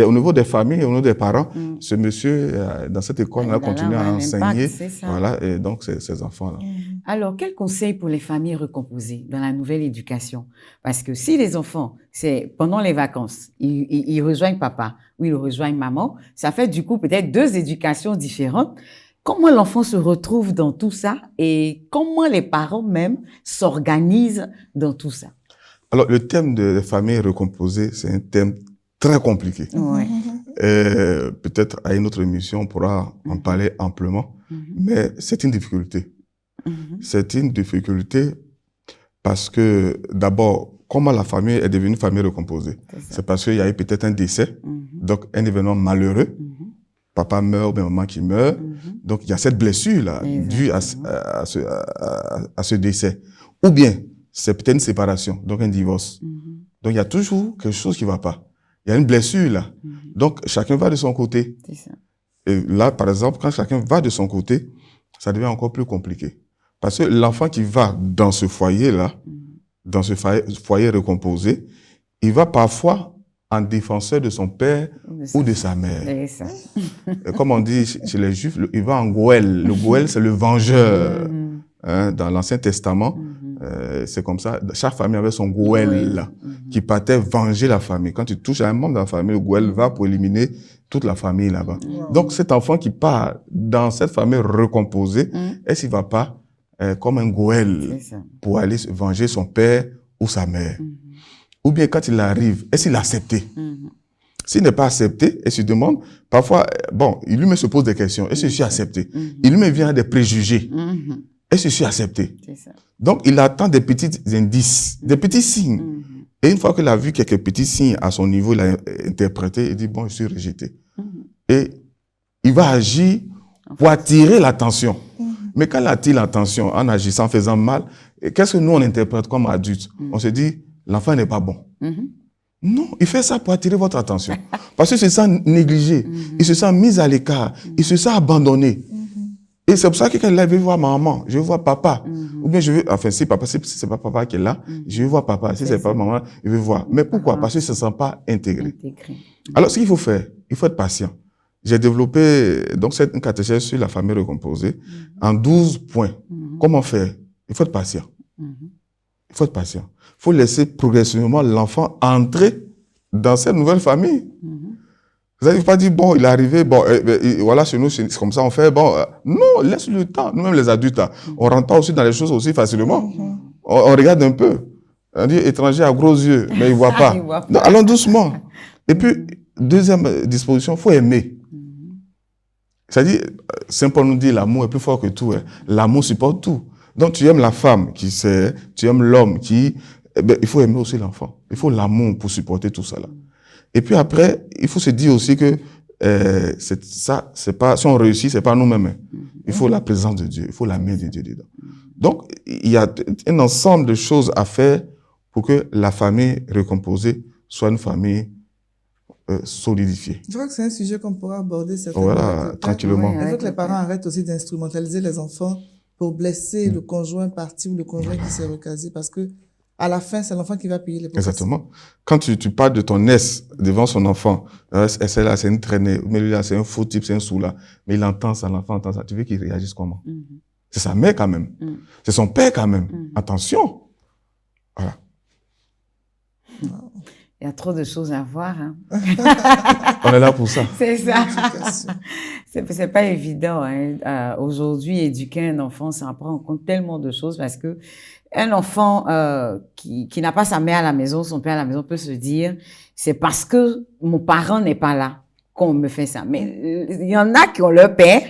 au niveau des familles, au niveau des parents, ce monsieur, dans cette école, a continué à enseigner. Voilà, et donc, ces enfants-là. Alors, quel conseil pour les familles recomposées dans la nouvelle éducation? Parce que si les enfants, c'est pendant les vacances, ils rejoignent papa ou ils rejoignent maman, ça fait du coup peut-être 2 éducations différentes. Comment l'enfant se retrouve dans tout ça et comment les parents même s'organisent dans tout ça? Alors, le thème de familles recomposées, c'est un thème très compliqué. Ouais. Peut-être à une autre émission, on pourra en parler amplement, mais c'est une difficulté. C'est une difficulté parce que, d'abord, comment la famille est devenue famille recomposée? C'est parce qu'il y a eu peut-être un décès, donc un événement malheureux. Papa meurt ou bien maman qui meurt. Donc, il y a cette blessure-là due à ce décès. Ou bien, c'est peut-être une séparation, donc un divorce. Donc, il y a toujours quelque chose qui ne va pas. Il y a une blessure là. Donc, chacun va de son côté. Et là, par exemple, quand chacun va de son côté, ça devient encore plus compliqué. Parce que l'enfant qui va dans ce foyer-là, dans ce foyer recomposé, il va parfois en défenseur de son père ou de sa mère. Comme on dit chez les Juifs, il va en Goël. Le Goël, c'est le vengeur. Dans l'Ancien Testament, c'est comme ça. Chaque famille avait son Goël qui partait venger la famille. Quand tu touches à un membre de la famille, le Goël va pour éliminer toute la famille là-bas. Donc, cet enfant qui part dans cette famille recomposée, est-ce qu'il va pas comme un Goël pour aller venger son père ou sa mère? Ou bien quand il arrive, est-ce qu'il a accepté? S'il n'est pas accepté, et se demande, parfois, bon, il lui-même se pose des questions. Est-ce que je suis accepté? Il lui-même vient des préjugés. Est-ce que je suis accepté? Donc, il attend des petits indices, des petits signes. Et une fois qu'il a vu quelques petits signes à son niveau, il a interprété, il dit, bon, je suis rejeté. Et il va agir pour attirer l'attention. Mais quand il attire l'attention en agissant, en faisant mal, qu'est-ce que nous, on interprète comme adultes? On se dit, l'enfant n'est pas bon. Non, il fait ça pour attirer votre attention. Parce qu'il se sent négligé, il se sent mis à l'écart, il se sent abandonné. Et c'est pour ça que quand il veut voir maman, je veux voir papa. Ou bien je veux, enfin, si c'est pas papa qui est là, je veux voir papa. Si c'est pas maman, il veut voir. Mais pourquoi? Parce qu'il se sent pas intégré. Alors, ce qu'il faut faire, il faut être patient. J'ai développé, donc, une catéchèse sur la famille recomposée en 12 points. Comment faire? Il faut être patient. Il faut être patient. Il faut laisser progressivement l'enfant entrer dans cette nouvelle famille. Vous n'avez pas dit, bon, il est arrivé, bon, voilà, chez nous, c'est comme ça, on fait, bon, non, laisse le temps. Nous-mêmes, les adultes, là, on rentre pas aussi dans les choses aussi facilement. On regarde un peu. On dit, étranger à gros yeux, mais il voit pas. Donc, allons doucement. Et puis, deuxième disposition, il faut aimer. C'est-à-dire, Saint Paul nous dit, l'amour est plus fort que tout. L'amour supporte tout. Donc, tu aimes la femme qui sait, tu aimes l'homme qui, il faut aimer aussi l'enfant. Il faut l'amour pour supporter tout ça là. Et puis après, il faut se dire aussi que ça, c'est pas, si on réussit, c'est pas nous-mêmes. Il faut la présence de Dieu, il faut la main de Dieu dedans. Donc, il y a un ensemble de choses à faire pour que la famille recomposée soit une famille solidifiée. Je crois que c'est un sujet qu'on pourra aborder certainement. Voilà, tranquillement. Il faut que les parents arrêtent aussi d'instrumentaliser les enfants pour blesser le conjoint parti ou le conjoint qui s'est recasé, parce que à la fin, c'est l'enfant qui va payer les pots. Exactement. Quand tu parles de ton ex devant son enfant, celle-là, c'est une traînée, mais lui, là, c'est un faux type, c'est un sous-là. Mais il entend ça, l'enfant entend ça. Tu veux qu'il réagisse comment? C'est sa mère quand même. C'est son père quand même. Attention. Voilà. Il y a trop de choses à voir. Hein. On est là pour ça. C'est ça. C'est pas évident. Hein. Aujourd'hui, éduquer un enfant, ça prend en compte tellement de choses parce que un enfant qui n'a pas sa mère à la maison, son père à la maison peut se dire c'est parce que mon parent n'est pas là qu'on me fait ça. Mais il y en a qui ont leur père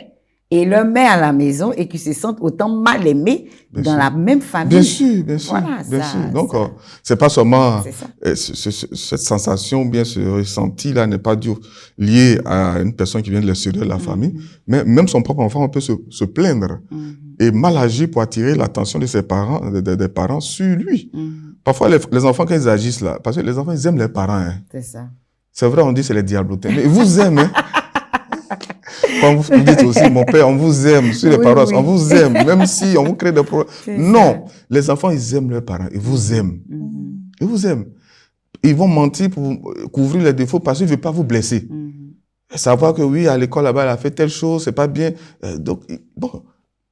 et leur mère à la maison et qui se sentent autant mal aimés dans la même famille. Bien sûr, bien sûr. Voilà, bien ça, sûr. Donc, ça. c'est pas seulement C'est cette sensation, bien ce ressenti-là n'est pas dû lié à une personne qui vient de l'extérieur de la famille, mais même son propre enfant, on peut se plaindre et mal agir pour attirer l'attention de ses parents, des parents sur lui. Parfois, les enfants, quand ils agissent là, parce que les enfants, ils aiment les parents. Hein. C'est ça. C'est vrai, on dit c'est les diablotins, mais ils vous aiment. Hein. Quand vous dites aussi, mon père, on vous aime, sur les paroisses, on vous aime, même si on vous crée des problèmes. Non, les enfants, ils aiment leurs parents, ils vous aiment. Ils vous aiment. Ils vont mentir pour couvrir les défauts parce qu'ils ne veulent pas vous blesser. Savoir que oui, à l'école là-bas, elle a fait telle chose, c'est pas bien. Donc, bon.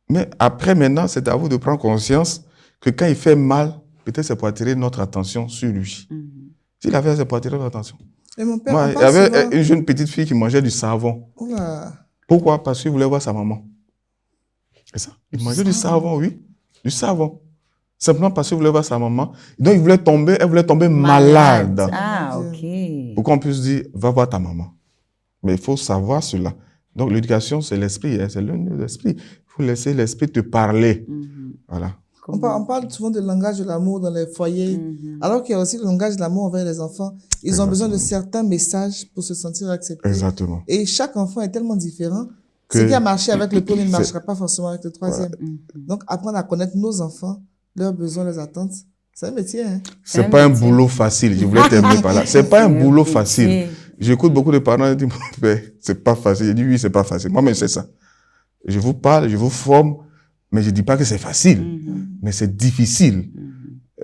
Mais après, maintenant, c'est à vous de prendre conscience que quand il fait mal, peut-être c'est pour attirer notre attention sur lui. S'il a fait, c'est pour attirer notre attention. Et mon père, Moi, il y avait une jeune petite fille qui mangeait du savon. Oula. Pourquoi? Parce qu'il voulait voir sa maman. C'est ça. Il mangeait du savon, oui. Du savon. Simplement parce qu'il voulait voir sa maman. Donc, elle voulait tomber malade. Ah, ok. Pour qu'on puisse dire, va voir ta maman. Mais il faut savoir cela. Donc, l'éducation, c'est l'esprit, hein, c'est l'un de l'esprit. Il faut laisser l'esprit te parler. Voilà. On parle souvent du langage de l'amour dans les foyers, alors qu'il y a aussi le langage de l'amour envers les enfants. Ils ont besoin de certains messages pour se sentir acceptés. Exactement. Et chaque enfant est tellement différent. Ce qui a marché avec le premier ne marchera pas forcément avec le troisième. Donc, apprendre à connaître nos enfants, leurs besoins, leurs attentes, c'est un métier. Hein. C'est pas un boulot facile. Je voulais terminer par là. C'est pas un boulot facile. J'écoute beaucoup de parents qui disent, c'est pas facile. Je dis, oui, c'est pas facile. Moi, mais c'est ça. Je vous parle, je vous forme, mais je dis pas que c'est facile. Mais c'est difficile.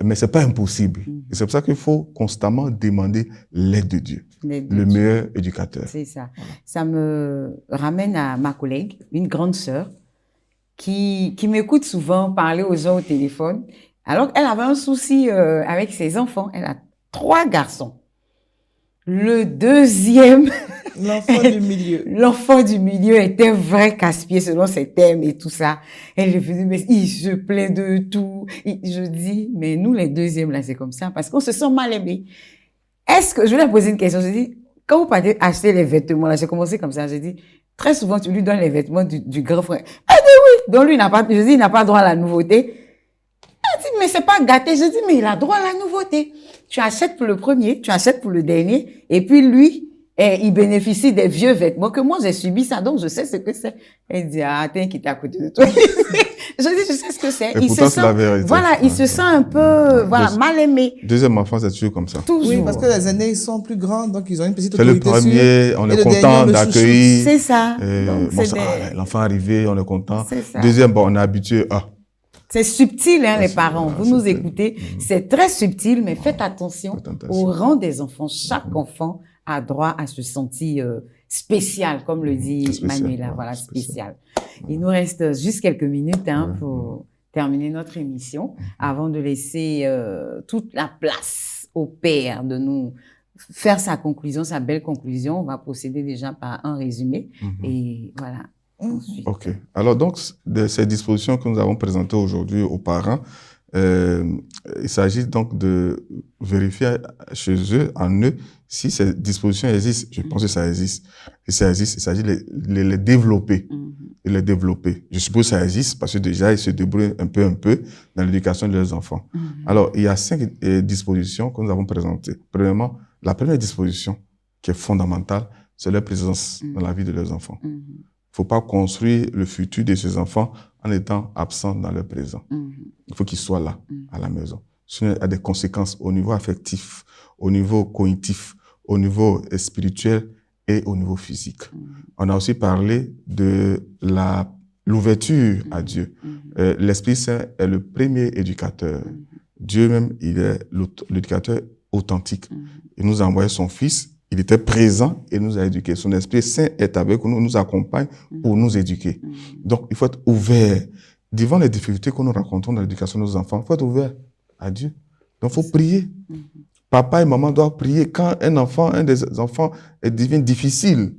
Mais c'est pas impossible. Et c'est pour ça qu'il faut constamment demander l'aide de Dieu. Le meilleur éducateur. C'est ça. Ça me ramène à ma collègue, une grande sœur, qui m'écoute souvent parler aux gens au téléphone. Alors qu'elle avait un souci avec ses enfants. Elle a 3 garçons. Le deuxième, l'enfant du milieu était vrai casse-pied selon ses thèmes et tout ça. Elle lui dit, mais il se plaint de tout. Je dis, mais nous, les deuxièmes, là, c'est comme ça, parce qu'on se sent mal aimé. Est-ce que, je lui ai posé une question, je dis, quand vous partez acheter les vêtements, là, j'ai commencé comme ça, j'ai dit, très souvent, tu lui donnes les vêtements du grand frère. Elle dit oui. Donc lui, je dis, il n'a pas droit à la nouveauté. Elle dit, mais c'est pas gâté. Je dis, mais il a droit à la nouveauté. Tu achètes pour le premier, tu achètes pour le dernier, et puis lui, il bénéficie des vieux vêtements que moi j'ai subi ça, donc je sais ce que c'est. Elle dit, ah, t'inquiète à côté de toi. Je dis, je sais ce que c'est. Il se sent, la vérité. Voilà, il se sent un peu, mal aimé. Deuxième enfant, c'est toujours comme ça. Toujours. Oui, parce que les aînés, ils sont plus grands, donc ils ont une petite autorité. C'est le premier, on est content d'accueillir. C'est ça. L'enfant arrivé, on est content. C'est ça. Deuxième, bon, on est habitué à. C'est subtil, hein, les parents. Vous nous écoutez. C'est très subtil, mais faites attention au rang des enfants. Chaque enfant a droit à se sentir spécial, comme le dit Manuela. Voilà, spécial. Il nous reste juste quelques minutes pour terminer notre émission, avant de laisser toute la place au père de nous faire sa conclusion, sa belle conclusion. On va procéder déjà par un résumé. Et voilà. OK. Alors, donc, de ces dispositions que nous avons présentées aujourd'hui aux parents, il s'agit donc de vérifier chez eux, en eux, si ces dispositions existent. Je pense que ça existe. Si ça existe, il s'agit de les développer. Et les développer. Je suppose que ça existe parce que déjà, ils se débrouillent un peu dans l'éducation de leurs enfants. Alors, il y a 5 dispositions que nous avons présentées. Premièrement, la première disposition, qui est fondamentale, c'est leur présence dans la vie de leurs enfants. Il ne faut pas construire le futur de ses enfants en étant absent dans le présent. Il faut qu'ils soient là, à la maison. Sinon, il y a des conséquences au niveau affectif, au niveau cognitif, au niveau spirituel et au niveau physique. On a aussi parlé de l'ouverture à Dieu. L'Esprit Saint est le premier éducateur. Dieu même, il est l'éducateur authentique. Il nous a envoyé son Fils. Il était présent et nous a éduqués. Son Esprit Saint est avec nous, nous accompagne pour nous éduquer. Donc, il faut être ouvert. devant les difficultés que nous rencontrons dans l'éducation de nos enfants, il faut être ouvert à Dieu. Donc, il faut prier. Papa et maman doivent prier. Quand un des enfants devient difficile,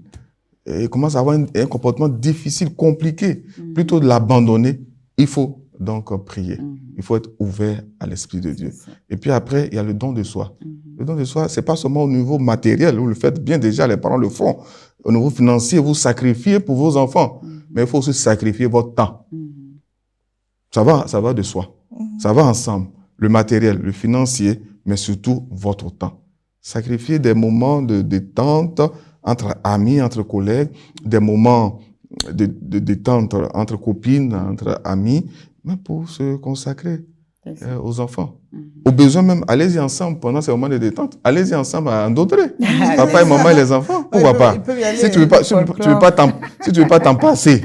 et commence à avoir un comportement difficile, compliqué, plutôt de l'abandonner, il faut donc prier. Il faut être ouvert à l'Esprit de Dieu. Et puis après, il y a le don de soi. Le don de soi, c'est pas seulement au niveau matériel, vous le faites bien déjà, les parents le font. Au niveau financier, vous sacrifiez pour vos enfants. Mais il faut aussi sacrifier votre temps. Ça va de soi. Ça va ensemble. Le matériel, le financier, mais surtout votre temps. Sacrifier des moments de détente entre amis, entre collègues, des moments de détente entre copines, entre amis, mais pour se consacrer aux enfants. Au besoin même, allez-y ensemble pendant ces moments de détente. Allez-y ensemble à Ndodré. Papa et maman et les enfants. Pourquoi pas? Si tu veux pas t'en passer.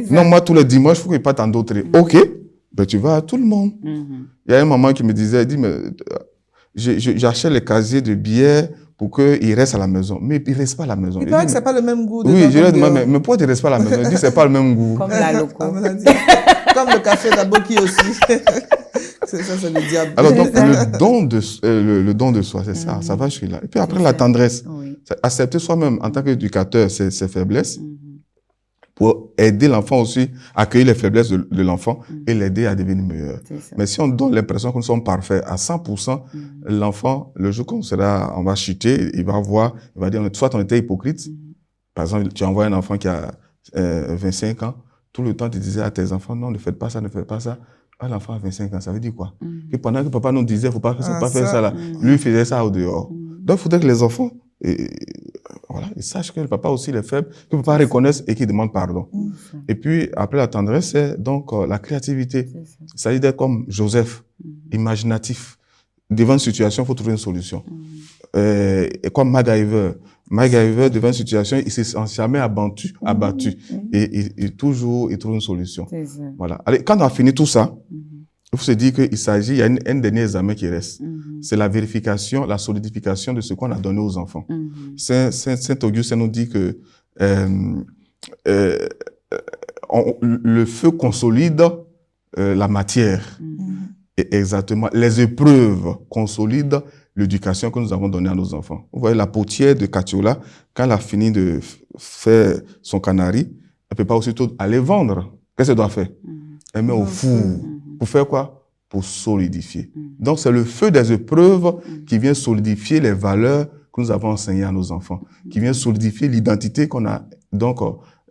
Non, moi, tous les dimanches, il faut que je parte en Ndodré. OK. Ben, tu vas à tout le monde. Il y a une maman qui me disait, elle dit, mais j'achète les casiers de billets pour qu'il reste à la maison. Mais il ne reste pas à la maison. Il paraît que ce n'est pas le même goût. Oui, je lui ai demandé, mais pourquoi tu ne restes pas à la maison? Il dit, c'est pas le même goût. Comme la loco. Comme le café d'Aboki aussi. C'est ça, c'est le diable. Alors, donc, le don de soi, c'est ça. Ça va jusque là. Et puis après, la tendresse. Oui. Accepter soi-même en tant qu'éducateur ses faiblesses. Pour aider l'enfant aussi à accueillir les faiblesses de l'enfant et l'aider à devenir meilleur. Mais si on donne l'impression que nous sommes parfaits à 100%, l'enfant, le jour qu'on va chuter, il va dire, soit on était hypocrite. Par exemple, tu envoies un enfant qui a 25 ans, tout le temps tu disais à tes enfants, non, ne faites pas ça, ne faites pas ça. Ah, l'enfant a 25 ans, ça veut dire quoi? Que pendant que papa nous disait, faut pas faire ça là, lui il faisait ça au dehors. Donc il faudrait que les enfants, ils sachent que le papa aussi il est faible, que le papa reconnaisse et qu'il demande pardon. Et puis, après la tendresse, c'est donc la créativité. Il s'agit d'être comme Joseph, imaginatif. Devant une situation, il faut trouver une solution. Et comme MacGyver, devant une situation, il ne s'est jamais abattu. Et toujours, il trouve une solution. Voilà. Allez, quand on a fini tout ça, il faut se dire il y a un dernier examen qui reste. C'est la vérification, la solidification de ce qu'on a donné aux enfants. Saint Augustin nous dit que le feu consolide la matière. Et exactement, les épreuves consolident l'éducation que nous avons donnée à nos enfants. Vous voyez, la potière de Catiola, quand elle a fini de faire son canari, elle ne peut pas aussitôt aller vendre. Qu'est-ce qu'elle doit faire? Elle met au four. Pour faire quoi? Pour solidifier. Donc, c'est le feu des épreuves qui vient solidifier les valeurs que nous avons enseignées à nos enfants, qui vient solidifier l'identité qu'on a donc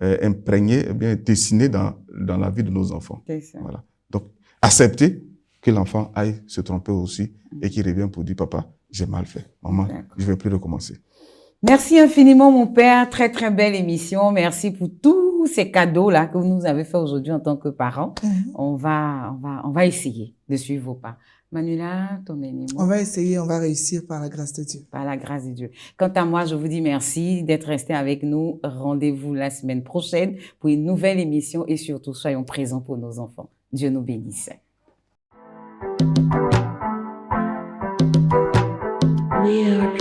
imprégnée, bien dessinée dans la vie de nos enfants. Voilà. Donc, accepter que l'enfant aille se tromper aussi et qu'il revienne pour dire, papa, j'ai mal fait. Maman, je ne vais plus recommencer. Merci infiniment, mon père. Très, très belle émission. Merci pour tous ces cadeaux-là que vous nous avez fait aujourd'hui en tant que parents. On va essayer de suivre vos pas. Manuela, ton énigme. On va essayer, on va réussir par la grâce de Dieu. Par la grâce de Dieu. Quant à moi, je vous dis merci d'être resté avec nous. Rendez-vous la semaine prochaine pour une nouvelle émission et surtout, soyons présents pour nos enfants. Dieu nous bénisse. We are